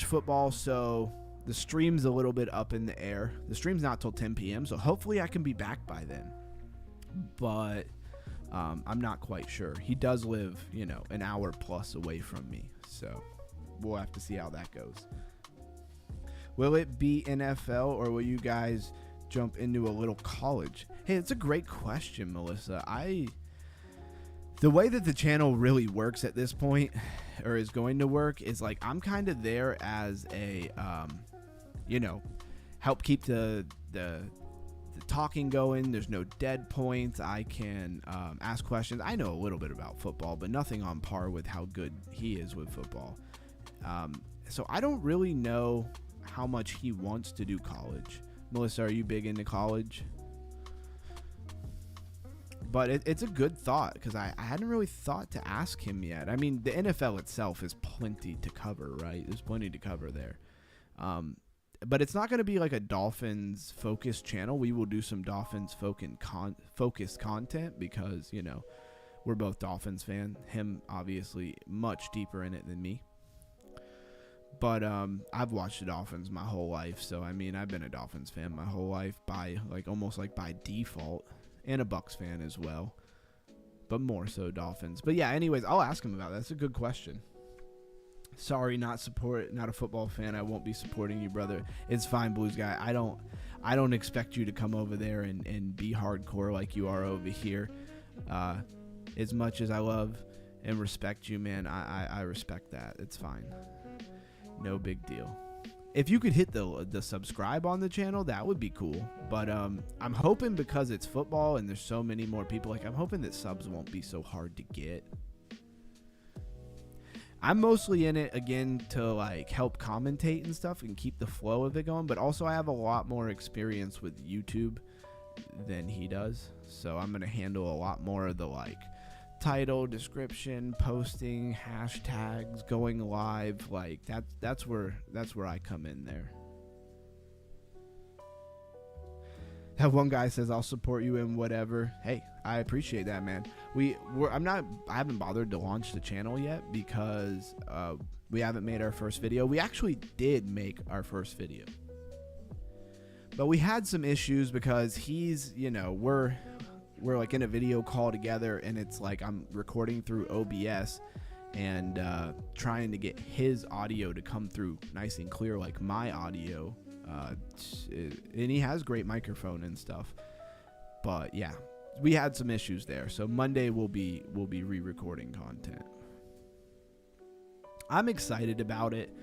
football. So the stream's a little bit up in the air. The stream's not till 10 p.m. So hopefully I can be back by then. But I'm not quite sure. He does live, an hour plus away from me. So we'll have to see how that goes. Will it be NFL or will you guys jump into a little college? Hey, it's a great question, Melissa. The way that the channel really works at this point, or is going to work, is like I'm kind of there as a, help keep the talking going. There's no dead points. I can ask questions. I know a little bit about football, but nothing on par with how good he is with football. So I don't really know how much he wants to do college. Melissa, are you big into college? But it's a good thought because I hadn't really thought to ask him yet. I mean, the NFL itself is plenty to cover, right? There's plenty to cover there. But it's not going to be like a Dolphins focused channel. We will do some Dolphins focused content because, we're both Dolphins fan. Him obviously much deeper in it than me. But I've watched the Dolphins my whole life. So, I mean, I've been a Dolphins fan my whole life almost by default, and a Bucks fan as well. But more so Dolphins. But yeah, anyways, I'll ask him about that. That's a good question. Sorry, not a football fan. I won't be supporting you, brother. It's fine, Blues guy. I don't expect you to come over there and be hardcore like you are over here. As much as I love and respect you, man, I respect that. It's fine. No big deal. If you could hit the subscribe on the channel, that would be cool. But I'm hoping because it's football and there's so many more people, I'm hoping that subs won't be so hard to get. I'm mostly in it, again, to, help commentate and stuff and keep the flow of it going. But also I have a lot more experience with YouTube than he does. So I'm going to handle a lot more of the, title, description, posting, hashtags, going live. That's where I come in there. That one guy says, I'll support you in whatever. Hey, I appreciate that, man. I haven't bothered to launch the channel yet because we haven't made our first video. We actually did make our first video, but we had some issues because he's, we're in a video call together, and it's I'm recording through OBS and trying to get his audio to come through nice and clear like my audio. And he has great microphone and stuff, but yeah, we had some issues there. So Monday we'll be re-recording content. I'm excited about it,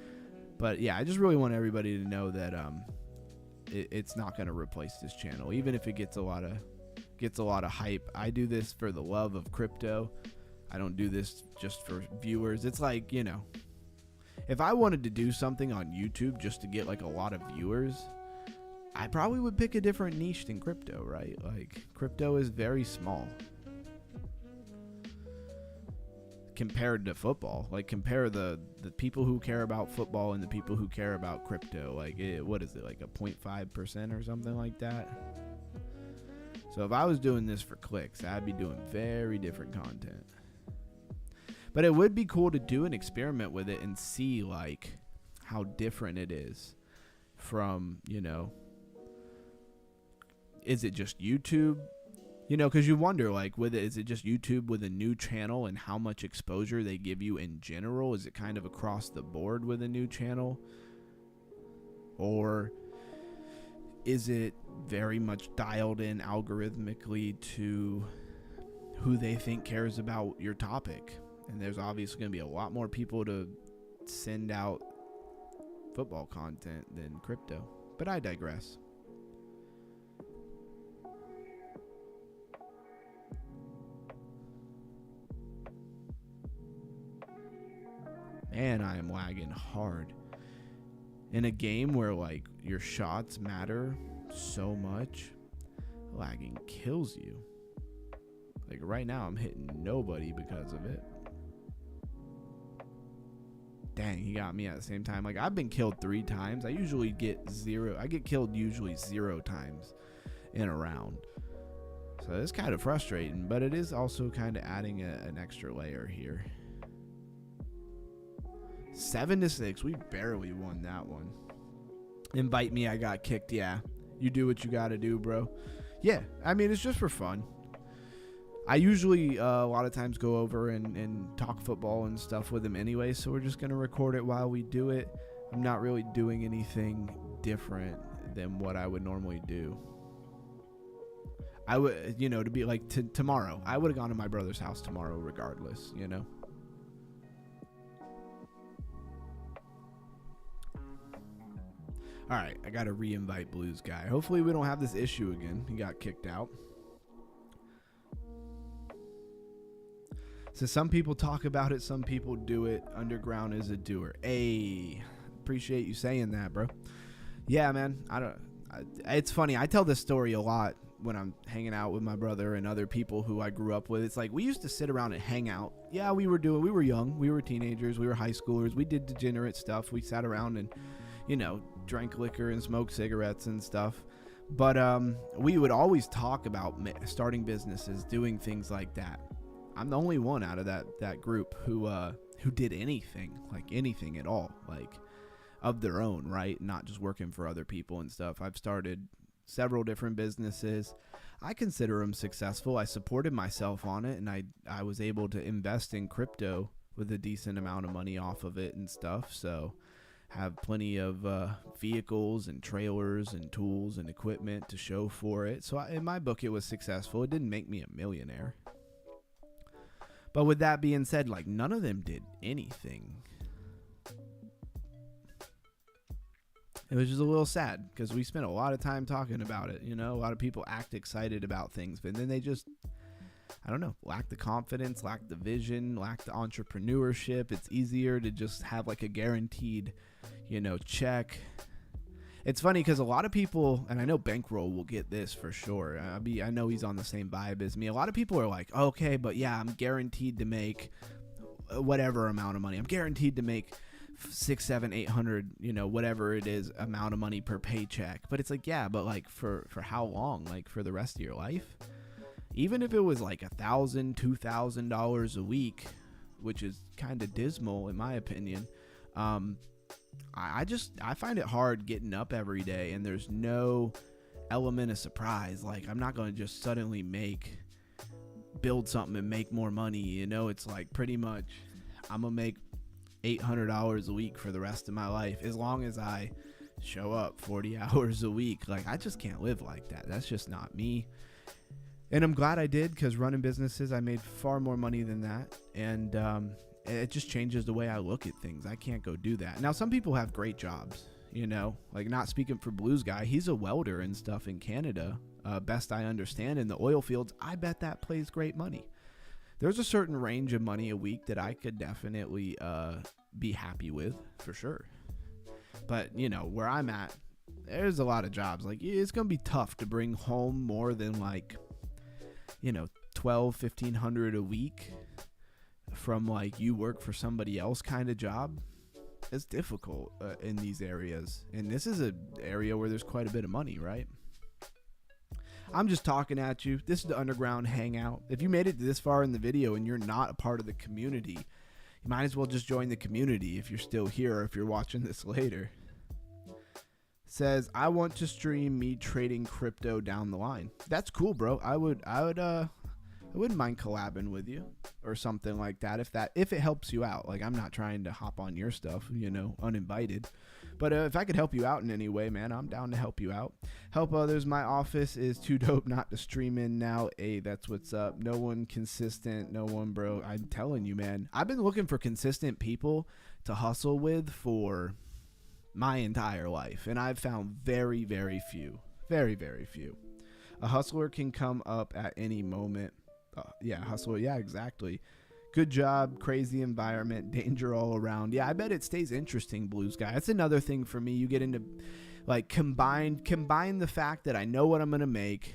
but yeah, I just really want everybody to know that it's not going to replace this channel, even if it gets a lot of hype. I do this for the love of crypto. I don't do this just for viewers. It's if I wanted to do something on YouTube just to get a lot of viewers, I probably would pick a different niche than crypto, right? Crypto is very small compared to football. Compare the people who care about football and the people who care about crypto. What is it, a 0.5% or something like that? So if I was doing this for clicks, I'd be doing very different content. But it would be cool to do an experiment with it and see how different it is from, is it just YouTube? Because you wonder, with it, is it just YouTube with a new channel and how much exposure they give you in general? Is it kind of across the board with a new channel? Or is it very much dialed in algorithmically to who they think cares about your topic? And there's obviously going to be a lot more people to send out football content than crypto. But I digress. Man, I am lagging hard. In a game where, like, your shots matter so much, lagging kills you. Like, right now, I'm hitting nobody because of it. Dang, he got me at the same time. Like, I've been killed 3 times. I usually get 0. I get killed usually 0 times in a round. So it's kind of frustrating, but it is also kind of adding an extra layer here. 7-6. We barely won that one. Invite me, I got kicked. Yeah, you do what you got to do, bro. Yeah, I mean, it's just for fun. I usually a lot of times go over and talk football and stuff with him anyway, so we're just going to record it while we do it. I'm not really doing anything different than what I would normally do. I would, to be like tomorrow. I would have gone to my brother's house tomorrow regardless, All right, I got to re-invite Blues guy. Hopefully we don't have this issue again. He got kicked out. So some people talk about it, some people do it. Underground is a doer. Hey, appreciate you saying that, bro. Yeah, man. It's funny. I tell this story a lot when I'm hanging out with my brother and other people who I grew up with. It's like we used to sit around and hang out. Yeah, we were young. We were teenagers. We were high schoolers. We did degenerate stuff. We sat around and, drank liquor and smoked cigarettes and stuff. But we would always talk about starting businesses, doing things like that. I'm the only one out of that group who did anything at all, like of their own, right? Not just working for other people and stuff. I've started several different businesses. I consider them successful. I supported myself on it, and I was able to invest in crypto with a decent amount of money off of it and stuff. So have plenty of vehicles and trailers and tools and equipment to show for it. So in my book, it was successful. It didn't make me a millionaire. But with that being said, like, none of them did anything. It was just a little sad because we spent a lot of time talking about it. A lot of people act excited about things, but then they just, I don't know, lack the confidence, lack the vision, lack the entrepreneurship. It's easier to just have like a guaranteed, check. It's funny because a lot of people, and I know Bankroll will get this for sure. I know he's on the same vibe as me. A lot of people are like, okay, but yeah, I'm guaranteed to make whatever amount of money. I'm guaranteed to make 600, 700, 800, whatever it is, amount of money per paycheck. But it's like, yeah, but like for how long? Like for the rest of your life? Even if it was like $1,000, $2,000 a week, which is kind of dismal in my opinion. I find it hard getting up every day, and there's no element of surprise. Like, I'm not going to just suddenly build something and make more money. It's like pretty much I'm going to make $800 a week for the rest of my life as long as I show up 40 hours a week. Like, I just can't live like that. That's just not me. And I'm glad I did, because running businesses, I made far more money than that. And it just changes the way I look at things. I can't go do that. Now, some people have great jobs, like, not speaking for Blues guy. He's a welder and stuff in Canada. Best I understand, in the oil fields. I bet that pays great money. There's a certain range of money a week that I could definitely be happy with, for sure. But, where I'm at, there's a lot of jobs. Like, it's going to be tough to bring home more than like, $1,200-$1,500 a week from like you work for somebody else kind of job. It's difficult in these areas, and this is an area where there's quite a bit of money, right? I'm just talking at you. This is the Underground Hangout. If you made it this far in the video and you're not a part of the community, you might as well just join the community if you're still here or if you're watching this later. Says, I want to stream me trading crypto down the line. That's cool, bro. I wouldn't mind collabing with you or something like that if it helps you out. Like, I'm not trying to hop on your stuff, uninvited. But if I could help you out in any way, man, I'm down to help you out. Help others. My office is too dope not to stream in now. Hey, that's what's up. No one consistent. No one, bro. I'm telling you, man. I've been looking for consistent people to hustle with for my entire life, and I've found very, very few. Very, very few. A hustler can come up at any moment. Hustler. Yeah, exactly. Good job, crazy environment, danger all around. Yeah, I bet it stays interesting, Blue Sky. That's another thing for me. You get into, like, combine the fact that I know what I'm going to make.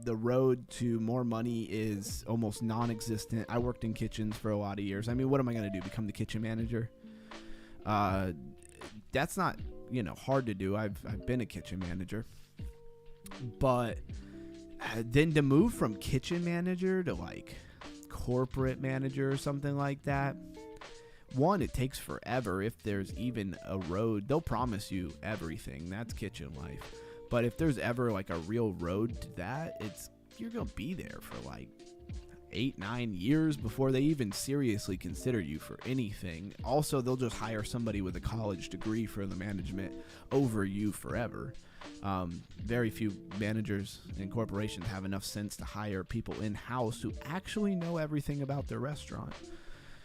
The road to more money is almost non-existent. I worked in kitchens for a lot of years. I mean, what am I going to do? Become the kitchen manager? That's not, hard to do. I've been a kitchen manager. But then to move from kitchen manager to, like, corporate manager or something like that, one, it takes forever. If there's even a road, they'll promise you everything. That's kitchen life. But if there's ever like a real road to that, you're gonna be there for like 8-9 years before they even seriously consider you for anything. Also, they'll just hire somebody with a college degree for the management over you forever. Very few managers and corporations have enough sense to hire people in-house who actually know everything about their restaurant.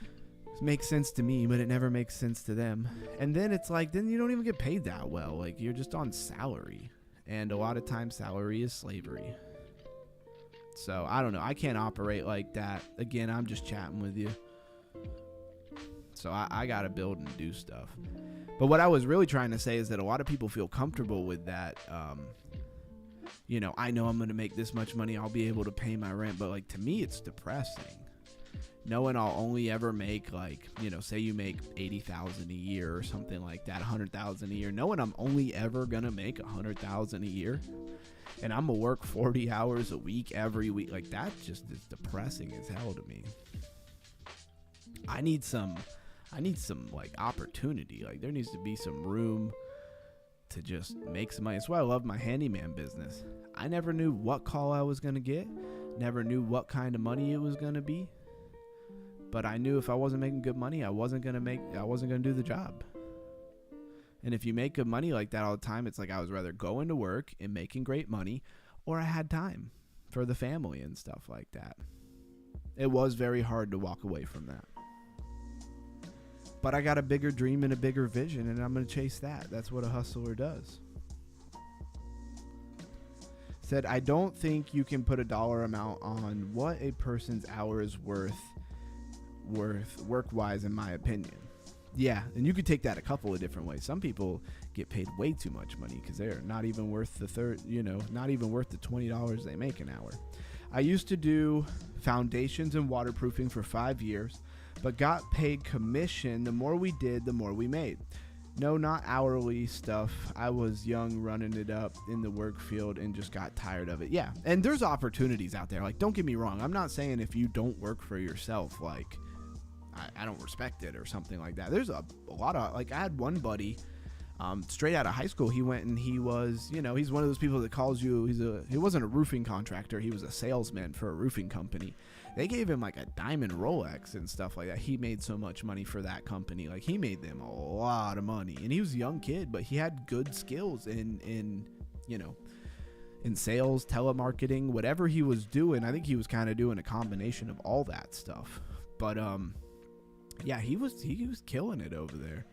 It makes sense to me, but it never makes sense to them. And then it's like, then you don't even get paid that well. Like, you're just on salary. And a lot of times salary is slavery. So, I don't know. I can't operate like that. Again, I'm just chatting with you. So, I got to build and do stuff. But what I was really trying to say is that a lot of people feel comfortable with that. I know I'm going to make this much money. I'll be able to pay my rent. But, like, to me, it's depressing. Knowing I'll only ever make, like, say you make $80,000 a year or something like that, $100,000 a year. Knowing I'm only ever going to make $100,000 a year. And I'm going to work 40 hours a week every week. Like, that just is depressing as hell to me. I need some like opportunity. Like, there needs to be some room to just make some money. That's why I love my handyman business. I never knew what call I was going to get. Never knew what kind of money it was going to be. But I knew if I wasn't making good money, I wasn't going to do the job. And if you make good money like that all the time, it's like I was rather going to work and making great money, or I had time for the family and stuff like that. It was very hard to walk away from that. But I got a bigger dream and a bigger vision, and I'm going to chase that. That's what a hustler does. Said, I don't think you can put a dollar amount on what a person's hour is worth work-wise, in my opinion. Yeah, and you could take that a couple of different ways. Some people get paid way too much money because they're not even worth not even worth the $20 they make an hour. I used to do foundations and waterproofing for 5 years, but got paid commission. The more we did, the more we made. No, not hourly stuff. I was young, running it up in the work field, and just got tired of it. Yeah, and there's opportunities out there. Like, don't get me wrong. I'm not saying if you don't work for yourself, like, I don't respect it or something like that. There's a lot of, like, I had one buddy straight out of high school. He went and he was, he's one of those people that calls you, he wasn't a roofing contractor. He was a salesman for a roofing company. They gave him like a diamond Rolex and stuff like that. He made so much money for that company. Like, he made them a lot of money, and he was a young kid, but he had good skills in sales, telemarketing, whatever he was doing. I think he was kind of doing a combination of all that stuff. But, yeah, he was killing it over there,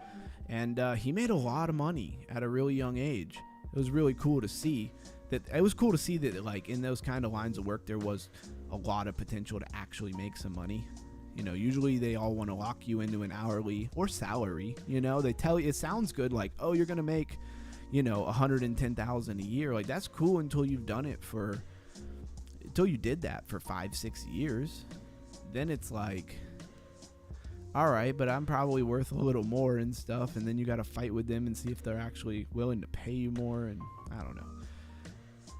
and he made a lot of money at a really young age. It was really cool to see that. It was cool to see that, like, in those kind of lines of work, there was a lot of potential to actually make some money. Usually they all want to lock you into an hourly or salary. They tell you, it sounds good, like, oh, you're gonna make, $110,000 a year. Like, that's cool until you did that for 5-6 years. Then it's like, all right, but I'm probably worth a little more and stuff. And then you got to fight with them and see if they're actually willing to pay you more. And I don't know.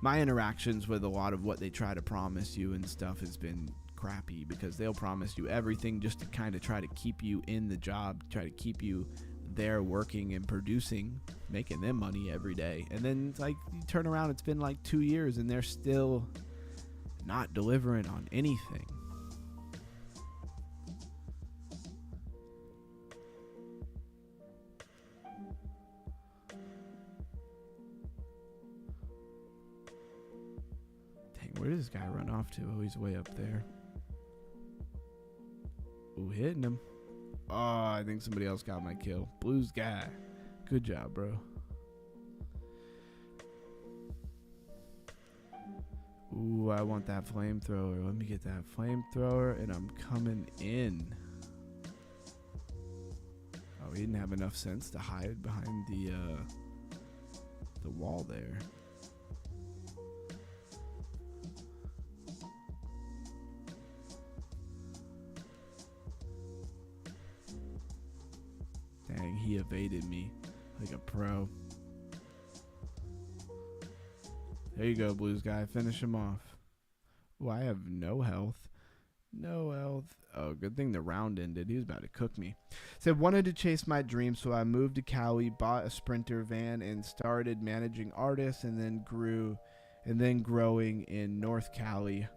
My interactions with a lot of what they try to promise you and stuff has been crappy, because they'll promise you everything just to kind of try to keep you in the job, try to keep you there working and producing, making them money every day. And then it's like, you turn around, it's been like 2 years and they're still not delivering on anything. Where did this guy run off to? Oh, he's way up there. Ooh, hitting him. Oh, I think somebody else got my kill. Blue's guy. Good job, bro. Ooh, I want that flamethrower. Let me get that flamethrower, and I'm coming in. Oh, he didn't have enough sense to hide behind the wall there. Dang, he evaded me like a pro. There you go, Blues guy. Finish him off. Oh, I have no health. No health. Oh, good thing the round ended. He was about to cook me. Said, wanted to chase my dream, so I moved to Cali, bought a Sprinter van, and started managing artists, and then growing in North Cali.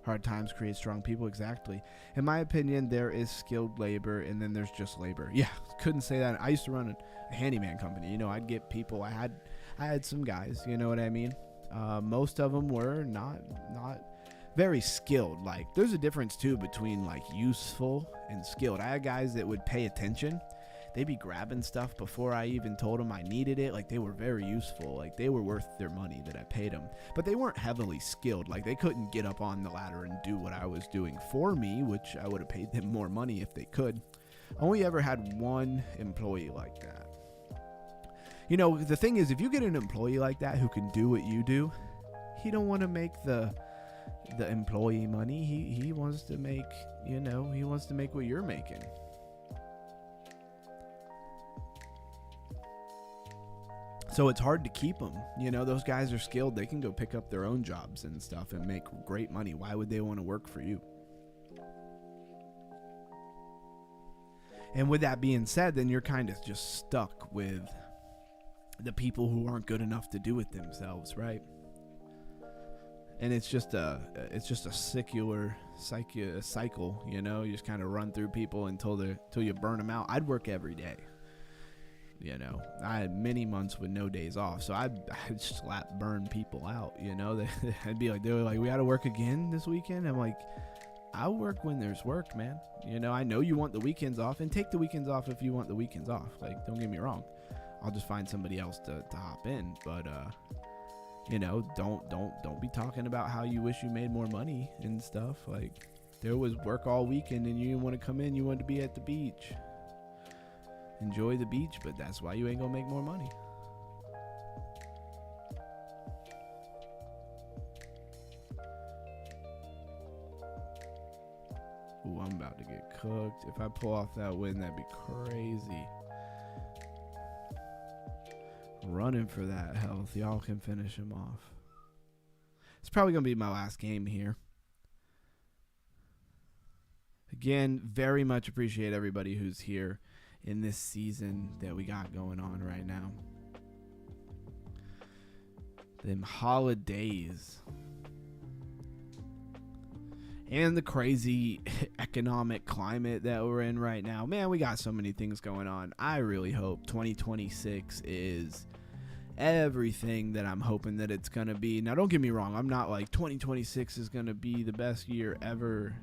Hard times create strong people. Exactly. In my opinion, there is skilled labor, and then there's just labor. Yeah, couldn't say that. I used to run a handyman company. You know, I'd get people. I had some guys. You know what I mean? Most of them were not very skilled. Like, there's a difference too between like useful and skilled. I had guys that would pay attention. They'd be grabbing stuff before I even told them I needed it. Like, they were very useful. Like, they were worth their money that I paid them. But they weren't heavily skilled. Like, they couldn't get up on the ladder and do what I was doing for me, which I would have paid them more money if they could. Only ever had one employee like that. You know, the thing is, if you get an employee like that who can do what you do, he don't want to make the employee money. He wants to make, you know, he wants to make what you're making. So it's hard to keep them. You know, those guys are skilled. They can go pick up their own jobs and stuff and make great money. Why would they want to work for you? And with that being said, then you're kind of just stuck with the people who aren't good enough to do it themselves, right? And it's just a secular cycle, you know. You just kind of run through people until you burn them out. I'd work every day, you know. I had many months with no days off, so I'd burn people out, you know. They were like, we got to work again this weekend. I'm like, I'll work when there's work, man. You know, I know you want the weekends off, and take the weekends off if you want the weekends off. Like, don't get me wrong. I'll just find somebody else to hop in, but you know, don't be talking about how you wish you made more money and stuff. Like, there was work all weekend and you didn't want to come in. You wanted to be at the beach. Enjoy the beach, but that's why you ain't gonna make more money. Ooh, I'm about to get cooked. If I pull off that win, that'd be crazy. Running for that health. Y'all can finish him off. It's probably going to be my last game here. Again, very much appreciate everybody who's here in this season that we got going on right now. Them holidays. And the crazy economic climate that we're in right now. Man, we got so many things going on. I really hope 2026 is everything that I'm hoping that it's going to be. Now, don't get me wrong. I'm not like 2026 is going to be the best year ever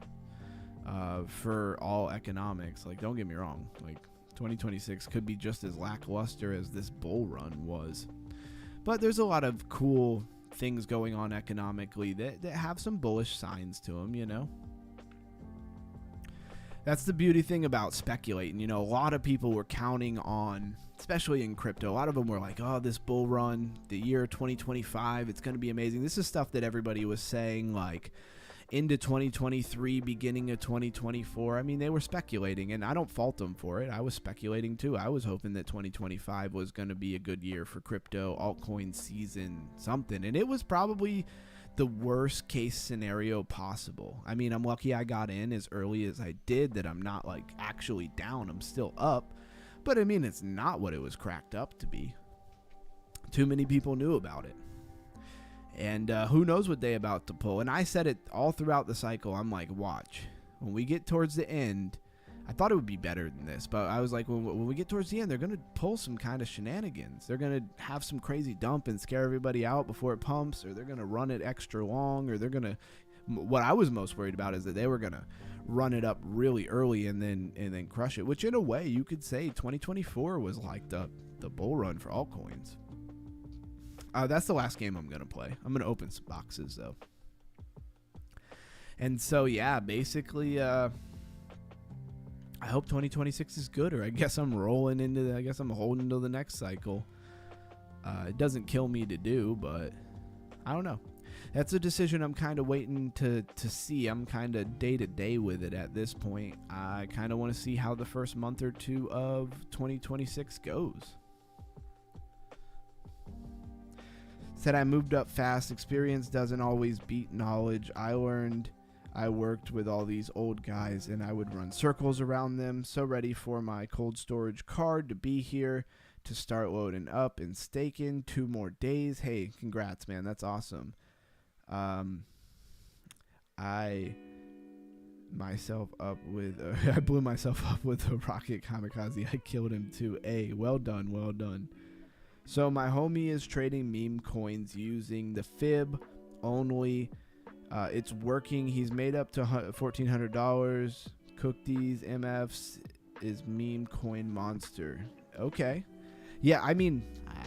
for all economics. Like, don't get me wrong. Like, 2026 could be just as lackluster as this bull run was. But there's a lot of cool things going on economically that have some bullish signs to them, you know. That's the beauty thing about speculating. You know, a lot of people were counting on, especially in crypto, a lot of them were like, oh, this bull run, the year 2025, it's going to be amazing. This is stuff that everybody was saying, like, into 2023, beginning of 2024. I mean, they were speculating, and I don't fault them for it. I was speculating too. I was hoping that 2025 was going to be a good year for crypto, altcoin season, something. And it was probably the worst case scenario possible. I mean, I'm lucky I got in as early as I did, that I'm not like actually down. I'm still up. But I mean, it's not what it was cracked up to be. Too many people knew about it. And who knows what they about to pull. And I said it all throughout the cycle. I'm like, watch. When we get towards the end, I thought it would be better than this. But I was like, when we get towards the end, they're going to pull some kind of shenanigans. They're going to have some crazy dump and scare everybody out before it pumps. Or they're going to run it extra long. Or they're going to... What I was most worried about is that they were going to run it up really early and then crush it. Which in a way, you could say 2024 was like the the bull run for altcoins. That's the last game I'm going to play. I'm going to open some boxes, though. And so, yeah, basically, I hope 2026 is good, or I guess I'm rolling into I guess I'm holding to the next cycle. It doesn't kill me to do, but I don't know. That's a decision I'm kind of waiting to see. I'm kind of day to day with it at this point. I kind of want to see how the first month or two of 2026 goes. Said I moved up fast. Experience doesn't always beat knowledge. I learned I worked with all these old guys and I would run circles around them. So ready for my cold storage card to be here to start loading up and staking. 2 more days. Hey, congrats, man. That's awesome. I blew myself up with a rocket kamikaze. I killed him too. Well done, well done. So my homie is trading meme coins using the fib only. It's working. He's made up to $1,400. Cook these MFs is meme coin monster. Okay. Yeah, I mean,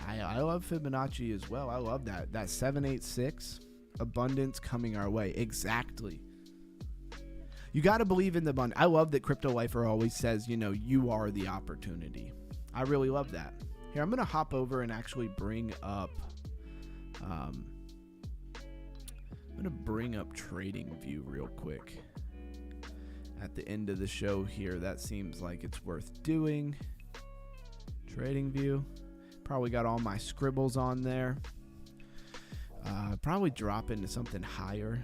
I love Fibonacci as well. I love that. That 786 abundance coming our way. Exactly. You got to believe in the abundance. I love that Crypto Lifer always says, you are the opportunity. I really love that. Here, I'm going to hop over and actually bring up Trading View real quick at the end of the show here. That seems like it's worth doing. Trading View. Probably got all my scribbles on there. Probably drop into something higher,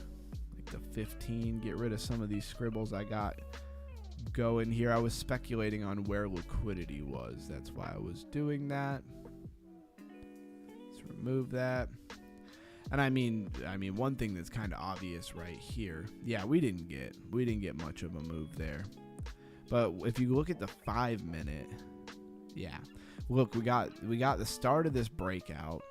like the 15. Get rid of some of these scribbles I got going here. I was speculating on where liquidity was. That's why I was doing that. Let's remove that. And I mean, one thing that's kind of obvious right here. Yeah, we didn't get much of a move there. But if you look at the 5 minute, yeah. Look, we got the start of this breakout.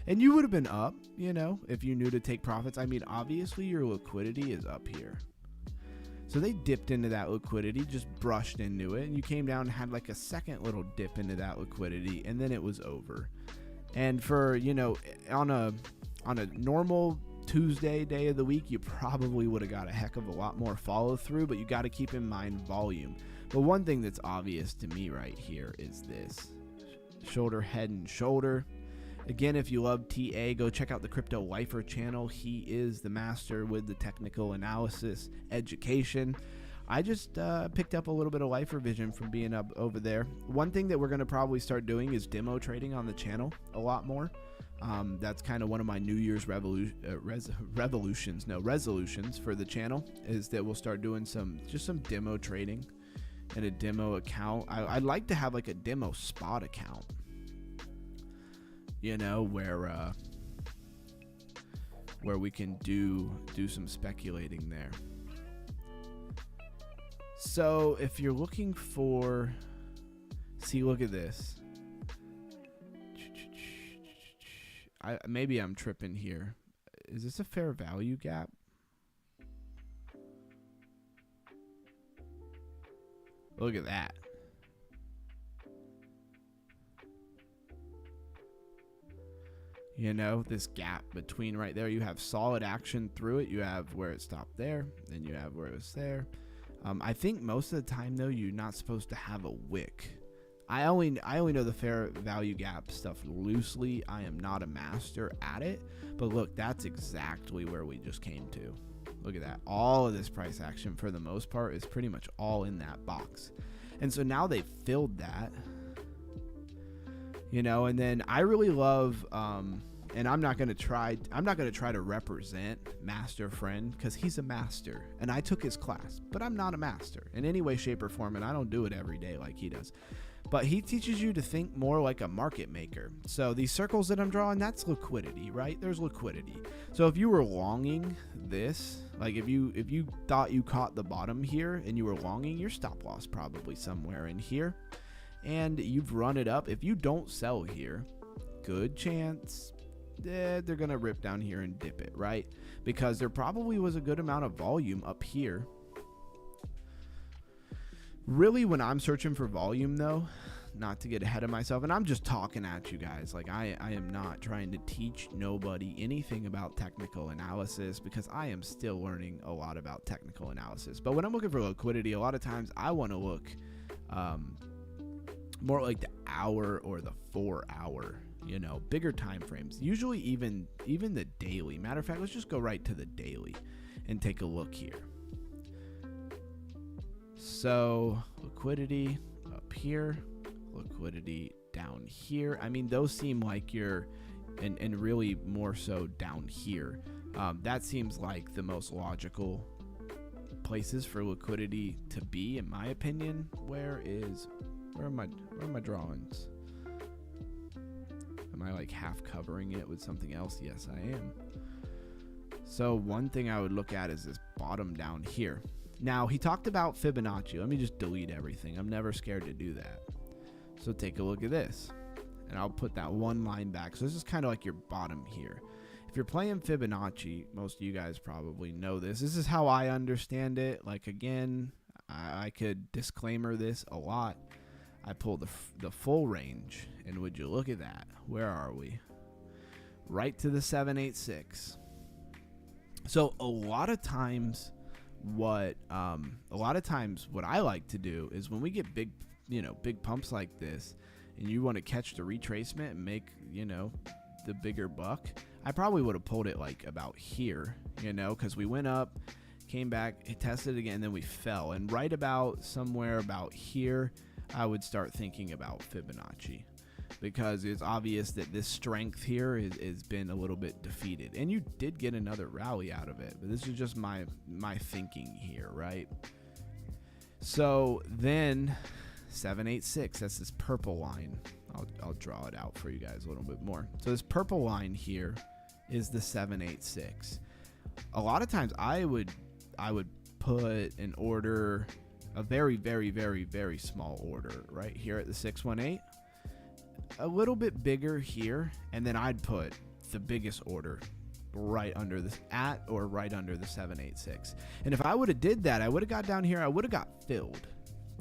And you would have been up, if you knew to take profits. I mean, obviously your liquidity is up here. So they dipped into that liquidity, just brushed into it, and you came down and had like a second little dip into that liquidity, and then it was over. And for, on a normal Tuesday day of the week, you probably would have got a heck of a lot more follow through, but you got to keep in mind volume. But one thing that's obvious to me right here is this shoulder, head and shoulder. Again, if you love TA, go check out the Crypto Lifer channel. He is the master with the technical analysis education. I just picked up a little bit of Lifer vision from being up over there. One thing that we're going to probably start doing is demo trading on the channel a lot more. That's kind of one of my New Year's resolutions for the channel, is that we'll start doing some demo trading and a demo account. I'd like to have like a demo spot account, where we can do some speculating there. So if you're looking for, look at this. Maybe I'm tripping here. Is this a fair value gap? Look at that. This gap between right there, you have solid action through it. You have where it stopped there, then you have where it was there. I think most of the time though, you're not supposed to have a wick. I only know the fair value gap stuff loosely. I am not a master at it, but look, that's exactly where we just came to. Look at that. All of this price action for the most part is pretty much all in that box. And so now they've filled that, and then I really love, and I'm not going to try to represent Master Friend, because he's a master and I took his class, but I'm not a master in any way, shape or form. And I don't do it every day like he does. But he teaches you to think more like a market maker. So these circles that I'm drawing, that's liquidity, right? There's liquidity. So if you were longing this, like if you thought you caught the bottom here and you were longing, your stop loss probably somewhere in here, and you've run it up. If you don't sell here, good chance they're going to rip down here and dip it, right? Because there probably was a good amount of volume up here. Really, when I'm searching for volume, though, not to get ahead of myself, and I'm just talking at you guys. Like I am not trying to teach nobody anything about technical analysis, because I am still learning a lot about technical analysis. But when I'm looking for liquidity, a lot of times I want to look more like the hour or the 4 hour, you know, bigger time frames, usually even the daily. Matter of fact, let's just go right to the daily and take a look here. So liquidity up here, liquidity down here. I mean, those seem like and really more so down here. That seems like the most logical places for liquidity to be, in my opinion. Where are my drawings? Am I like half covering it with something else? Yes, I am. So one thing I would look at is this bottom down here. Now, he talked about Fibonacci. Let me just delete everything. I'm never scared to do that. So take a look at this, and I'll put that one line back. So this is kind of like your bottom here. If you're playing Fibonacci, most of you guys probably know this. This is how I understand it. Like, again, I could disclaimer this a lot. I pull the full range, and would you look at that? Where are we? Right to the 786. So a lot of times what I like to do is when we get big pumps like this, and you want to catch the retracement and make, you know, the bigger buck, I probably would have pulled it like about here, you know, because we went up, came back, it tested again, and then we fell. And right about somewhere about here, I would start thinking about Fibonacci, because it's obvious that this strength here has been a little bit defeated. And you did get another rally out of it, but this is just my thinking here, right? So then 786, that's this purple line. I'll draw it out for you guys a little bit more. So this purple line here is the 786. A lot of times I would put an order, a very, very, very, very small order right here at the 618, a little bit bigger here, and then I'd put the biggest order right under this right under the 786. And if I would have did that, I would have got down here, I would have got filled.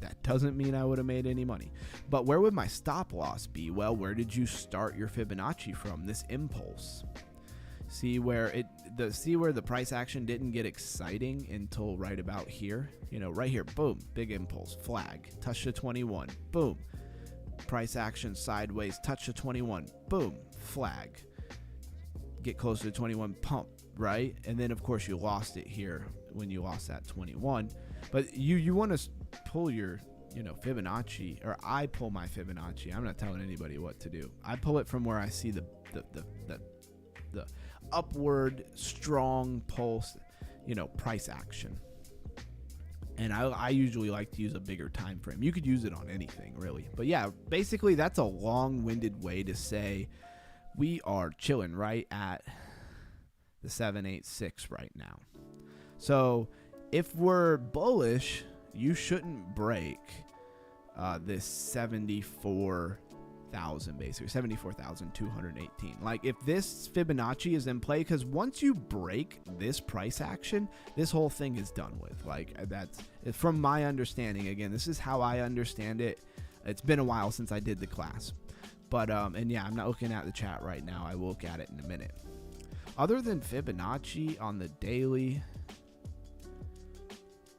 That doesn't mean I would have made any money. But where would my stop loss be? Well, where did you start your Fibonacci from? This impulse. See where the price action didn't get exciting until right about here. You know, right here, boom, big impulse, flag, touch to 21, boom. Price action sideways, touch to 21, boom, flag. Get closer to 21, pump, right? And then of course you lost it here when you lost that 21. But you want to pull your, you know, Fibonacci, or I pull my Fibonacci. I'm not telling anybody what to do. I pull it from where I see the upward strong pulse, you know, price action. And I usually like to use a bigger time frame. You could use it on anything, really. But yeah, basically that's a long-winded way to say we are chilling right at the 786 right now. So if we're bullish, you shouldn't break this 74,000, basically 74,218. Like, if this Fibonacci is in play, because once you break this price action, this whole thing is done with. Like, that's from my understanding. Again, this is how I understand it. It's been a while since I did the class, but and yeah, I'm not looking at the chat right now. I will look at it in a minute. Other than Fibonacci on the daily,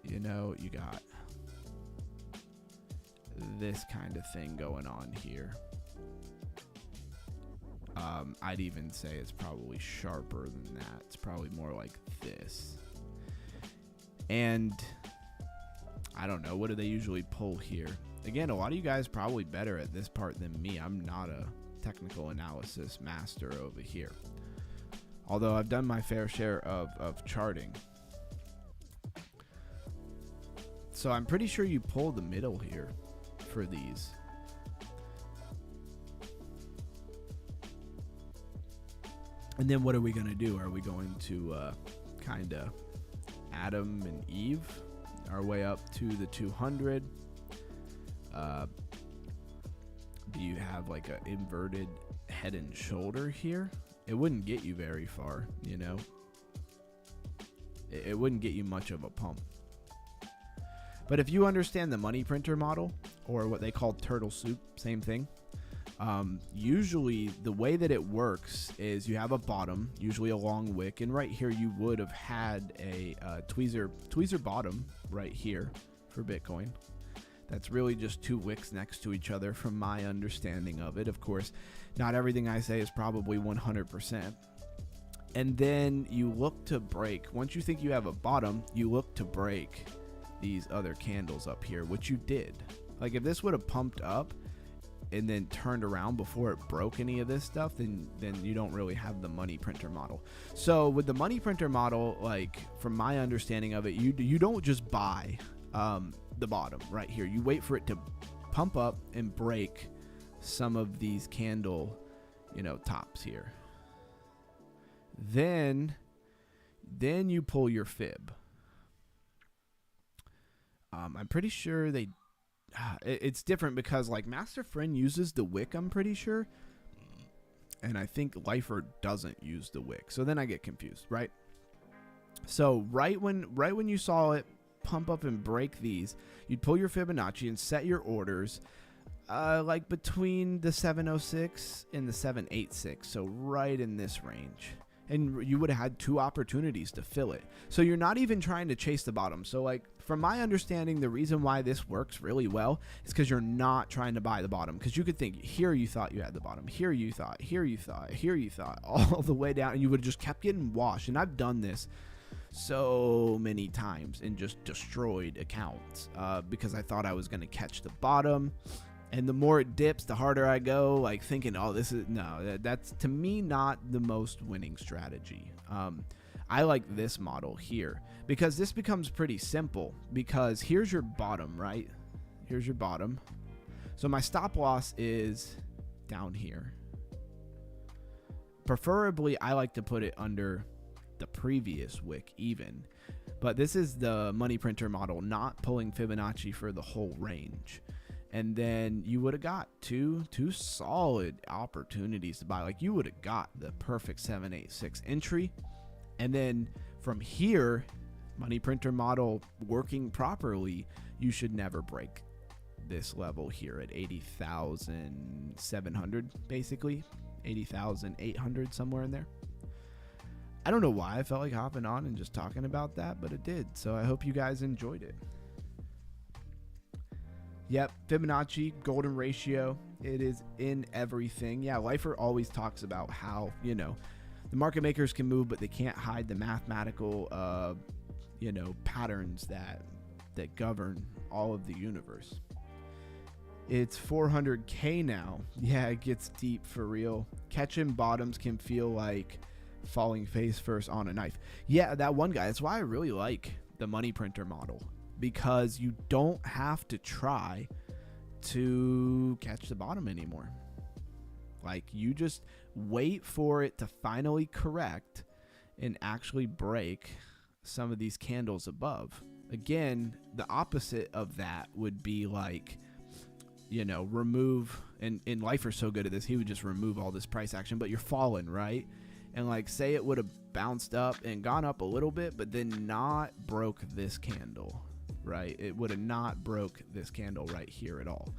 you know, you got this kind of thing going on here. I'd even say it's probably sharper than that. It's probably more like this. And I don't know, what do they usually pull here? Again, a lot of you guys probably better at this part than me. I'm not a technical analysis master over here, although I've done my fair share of charting. So I'm pretty sure you pull the middle here for these. And then what are we going to do? Are we going to kind of Adam and Eve our way up to the 200? Do you have like an inverted head and shoulder here? It wouldn't get you very far, you know. It wouldn't get you much of a pump. But if you understand the money printer model, or what they call turtle soup, same thing. Usually the way that it works is you have a bottom, usually a long wick, and right here you would have had a tweezer bottom right here for Bitcoin. That's really just two wicks next to each other from my understanding of it. Of course, not everything I say is probably 100%. And then you look to break. Once you think you have a bottom, you look to break these other candles up here, which you did. Like if this would have pumped up and then turned around before it broke any of this stuff, then you don't really have the money printer model. So with the money printer model, like from my understanding of it, you don't just buy the bottom right here. You wait for it to pump up and break some of these candle, tops here. Then you pull your fib. I'm pretty sure it's different because like Master Friend uses the wick, I'm pretty sure, and I think Lifer doesn't use the wick. So then I get confused, right? So right when you saw it pump up and break these, you'd pull your Fibonacci and set your orders like between the 706 and the 786, so right in this range. And you would have had two opportunities to fill it. So you're not even trying to chase the bottom. So like from my understanding, the reason why this works really well is because you're not trying to buy the bottom. Because you could think, here you thought you had the bottom, here you thought, here you thought, here you thought, all the way down. And you would have just kept getting washed. And I've done this so many times and just destroyed accounts because I thought I was going to catch the bottom. And the more it dips, the harder I go, like thinking, oh, that's to me not the most winning strategy. I like this model here because this becomes pretty simple because here's your bottom, right? Here's your bottom. So my stop loss is down here. Preferably, I like to put it under the previous wick even. But this is the money printer model, not pulling Fibonacci for the whole range. And then you would have got two solid opportunities to buy. Like you would have got the perfect 786 entry. And then from here, money printer model working properly, you should never break this level here at 80,700, basically 80,800, somewhere in there. I don't know why I felt like hopping on and just talking about that, but it did. So I hope you guys enjoyed it. Yep, Fibonacci, golden ratio, it is in everything. Yeah, Lifer always talks about how, the market makers can move, but they can't hide the mathematical, patterns that govern all of the universe. It's 400K now. Yeah, it gets deep for real. Catching bottoms can feel like falling face first on a knife. Yeah, that one guy, that's why I really like the money printer model. Because you don't have to try to catch the bottom anymore. Like you just wait for it to finally correct and actually break some of these candles above. Again, the opposite of that would be like, remove, and Lifer's so good at this, he would just remove all this price action, but you're falling, right? And like say it would have bounced up and gone up a little bit, but then not broke this candle. Right, it would have not broke this candle right here at all,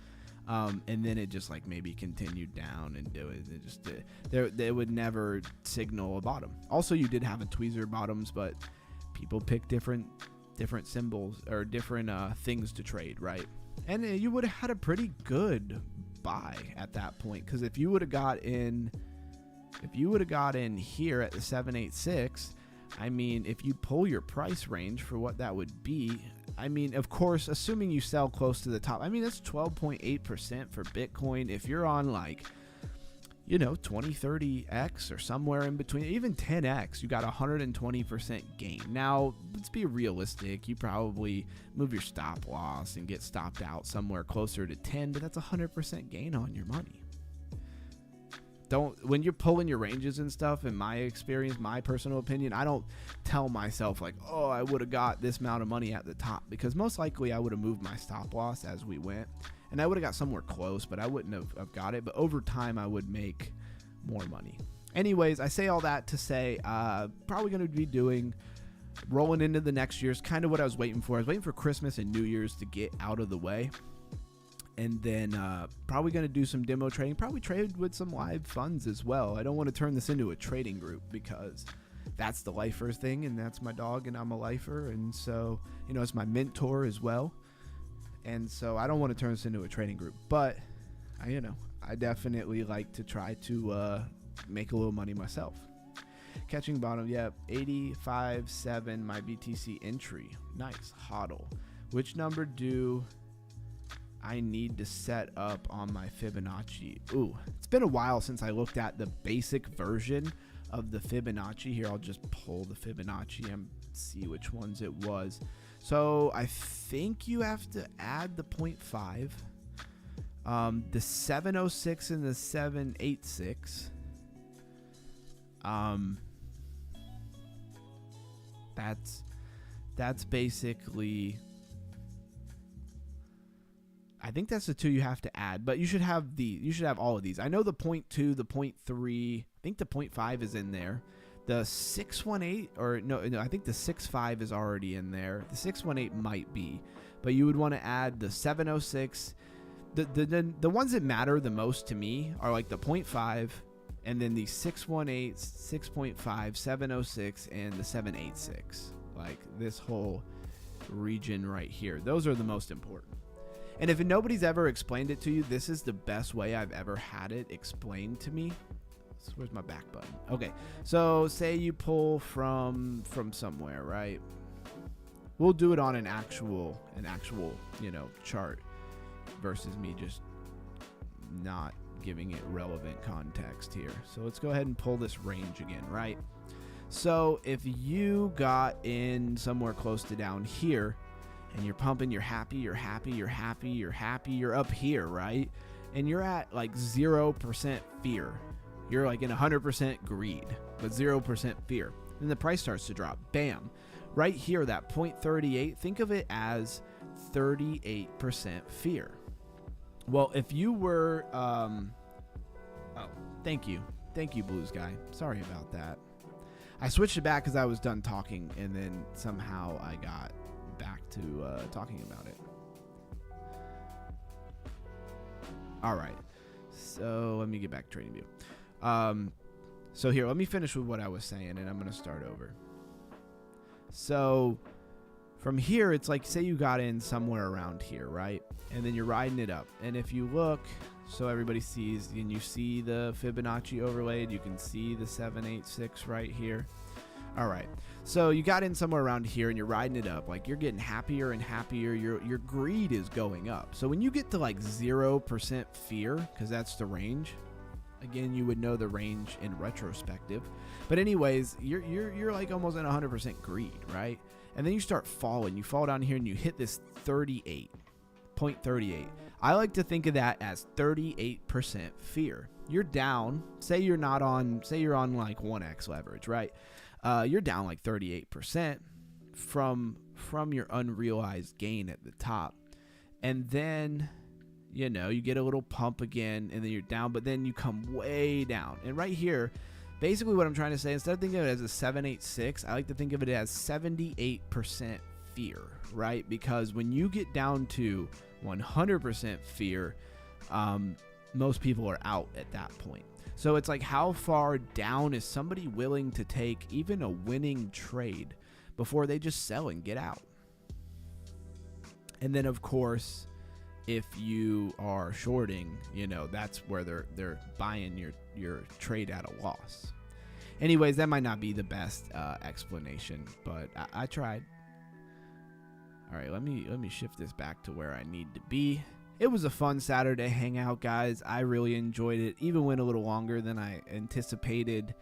and then it just like maybe continued down and do it. It just they would never signal a bottom. Also, you did have a tweezer bottoms, but people pick different symbols or different things to trade, right? And you would have had a pretty good buy at that point because if you would have got in here at the 786. I mean, if you pull your price range for what that would be, I mean, of course, assuming you sell close to the top, I mean, that's 12.8% for Bitcoin. If you're on like, 20, 30x or somewhere in between, even 10x, you got 120% gain. Now, let's be realistic. You probably move your stop loss and get stopped out somewhere closer to 10, but that's 100% gain on your money. When you're pulling your ranges and stuff, in my experience, my personal opinion, I don't tell myself like, oh, I would have got this amount of money at the top, because most likely I would have moved my stop loss as we went and I would have got somewhere close, but I wouldn't have got it. But over time I would make more money. Anyways, I say all that to say, probably going to be rolling into the next year's kind of what I was waiting for. I was waiting for Christmas and New Year's to get out of the way. And then probably going to do some demo trading, probably trade with some live funds as well. I don't want to turn this into a trading group because that's the lifer thing, and that's my dog, and I'm a lifer. And so, you know, it's my mentor as well. And so I don't want to turn this into a trading group, but I definitely like to try to make a little money myself. Catching bottom, yep, 85.7, my BTC entry. Nice, hodl. Which number do I need to set up on my Fibonacci? Ooh, it's been a while since I looked at the basic version of the Fibonacci. Here, I'll just pull the Fibonacci and see which ones it was. So I think you have to add the 0.5, the 706 and the 786. That's basically, I think that's the two you have to add, but you should have all of these. I know the 0.2, the 0.3, I think the 0.5 is in there. The 618, or no, I think the 6.5 is already in there. The 618 might be, but you would want to add the 706. The ones that matter the most to me are like the 0.5, and then the 618, 6.5, 706, and the 786. Like this whole region right here. Those are the most important. And if nobody's ever explained it to you, this is the best way I've ever had it explained to me. So where's my back button? Okay, so say you pull from somewhere, right? We'll do it on an actual, chart versus me just not giving it relevant context here. So let's go ahead and pull this range again, right? So if you got in somewhere close to down here and you're pumping, you're happy, you're up here, right? And you're at like 0% fear. You're like in 100% greed, but 0% fear. Then the price starts to drop. Bam. Right here, that 0.38, think of it as 38% fear. Well, if you were, thank you, Blues Guy. Sorry about that. I switched it back because I was done talking, and then somehow I got back to talking about it. All right, so let me get back to Trading View. So here, let me finish with what I was saying, and I'm going to start over. So from here, it's like, say you got in somewhere around here, right? And then you're riding it up. And if you look, so everybody sees, and you see the Fibonacci overlaid, you can see the 786 right here. All right, so you got in somewhere around here and you're riding it up. Like, you're getting happier and happier. Your greed is going up. So when you get to like 0% fear, because that's the range, again, you would know the range in retrospective. But anyways, you're like almost at 100% greed, right? And then you start falling. You fall down here and you hit this 0.38. I like to think of that as 38% fear. You're down. Say you're on like 1x leverage, right? You're down like 38% from your unrealized gain at the top. And then, you get a little pump again, and then you're down, but then you come way down. And right here, basically what I'm trying to say, instead of thinking of it as a 786, I like to think of it as 78% fear, right? Because when you get down to 100% fear, most people are out at that point. So it's like, how far down is somebody willing to take even a winning trade before they just sell and get out? And then, of course, if you are shorting, that's where they're buying your trade at a loss. Anyways, that might not be the best explanation, but I tried. All right, let me shift this back to where I need to be. It was a fun Saturday hangout, guys. I really enjoyed it. Even went a little longer than I anticipated.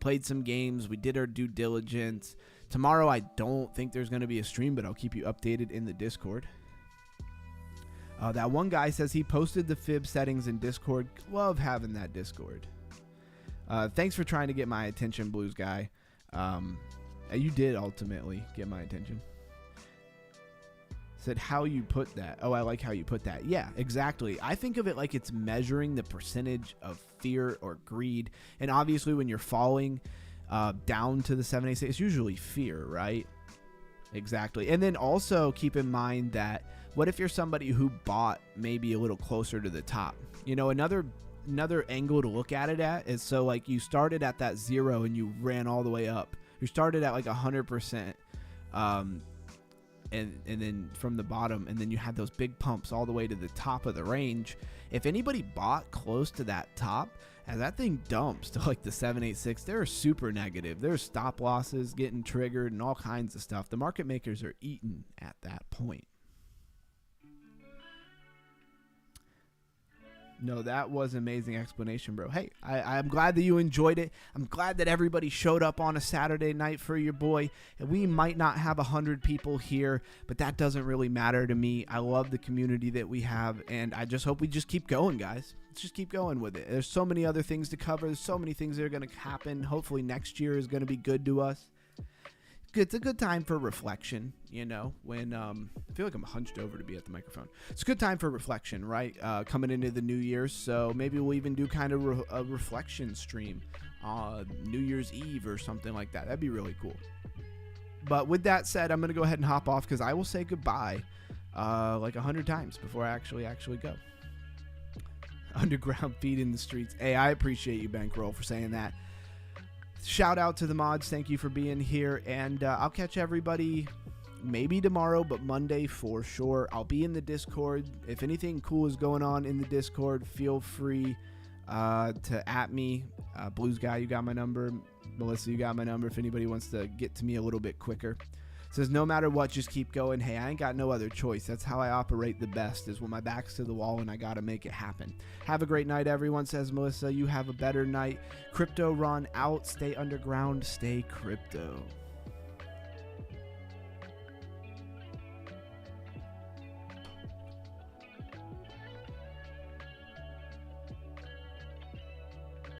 Played some games. We did our due diligence. Tomorrow, I don't think there's going to be a stream, but I'll keep you updated in the Discord. That one guy says he posted the fib settings in Discord. Love having that Discord. Thanks for trying to get my attention, Blues Guy. You did ultimately get my attention. Said how you put that. Oh, I like how you put that. Yeah, exactly. I think of it like it's measuring the percentage of fear or greed. And obviously when you're falling down to the 786, it's usually fear, right? Exactly. And then also keep in mind that What if you're somebody who bought maybe a little closer to the top? You know, another angle to look at it at is, so like you started at that 0 and you ran all the way up. You started at like 100%, and then from the bottom, and then you had those big pumps all the way to the top of the range. If anybody bought close to that top, as that thing dumps to like the 786, they're super negative. There's stop losses getting triggered and all kinds of stuff. The market makers are eating at that point. No, that was an amazing explanation, bro. Hey, I'm glad that you enjoyed it. I'm glad that everybody showed up on a Saturday night for your boy. And we might not have 100 people here, but that doesn't really matter to me. I love the community that we have, and I just hope we just keep going, guys. Let's just keep going with it. There's so many other things to cover. There's so many things that are going to happen. Hopefully next year is going to be good to us. It's a good time for reflection, you know, when I feel like I'm hunched over to be at the microphone. It's a good time for reflection, right? Coming into the New Year's, so maybe we'll even do kind of a reflection stream New Year's Eve or something like that. That'd be really cool. But with that said, I'm going to go ahead and hop off because I will say goodbye like 100 times before I actually go. Underground feed in the streets. Hey, I appreciate you, Bankroll, for saying that. Shout out to the mods. Thank you for being here. And I'll catch everybody maybe tomorrow, but Monday for sure. I'll be in the Discord. If anything cool is going on in the Discord, feel free to at me. Blues Guy, you got my number. Melissa, you got my number if anybody wants to get to me a little bit quicker. Says, no matter what, just keep going. Hey, I ain't got no other choice. That's how I operate the best, is when my back's to the wall and I got to make it happen. Have a great night, everyone, says Melissa. You have a better night. Crypto Ron out. Stay underground. Stay crypto.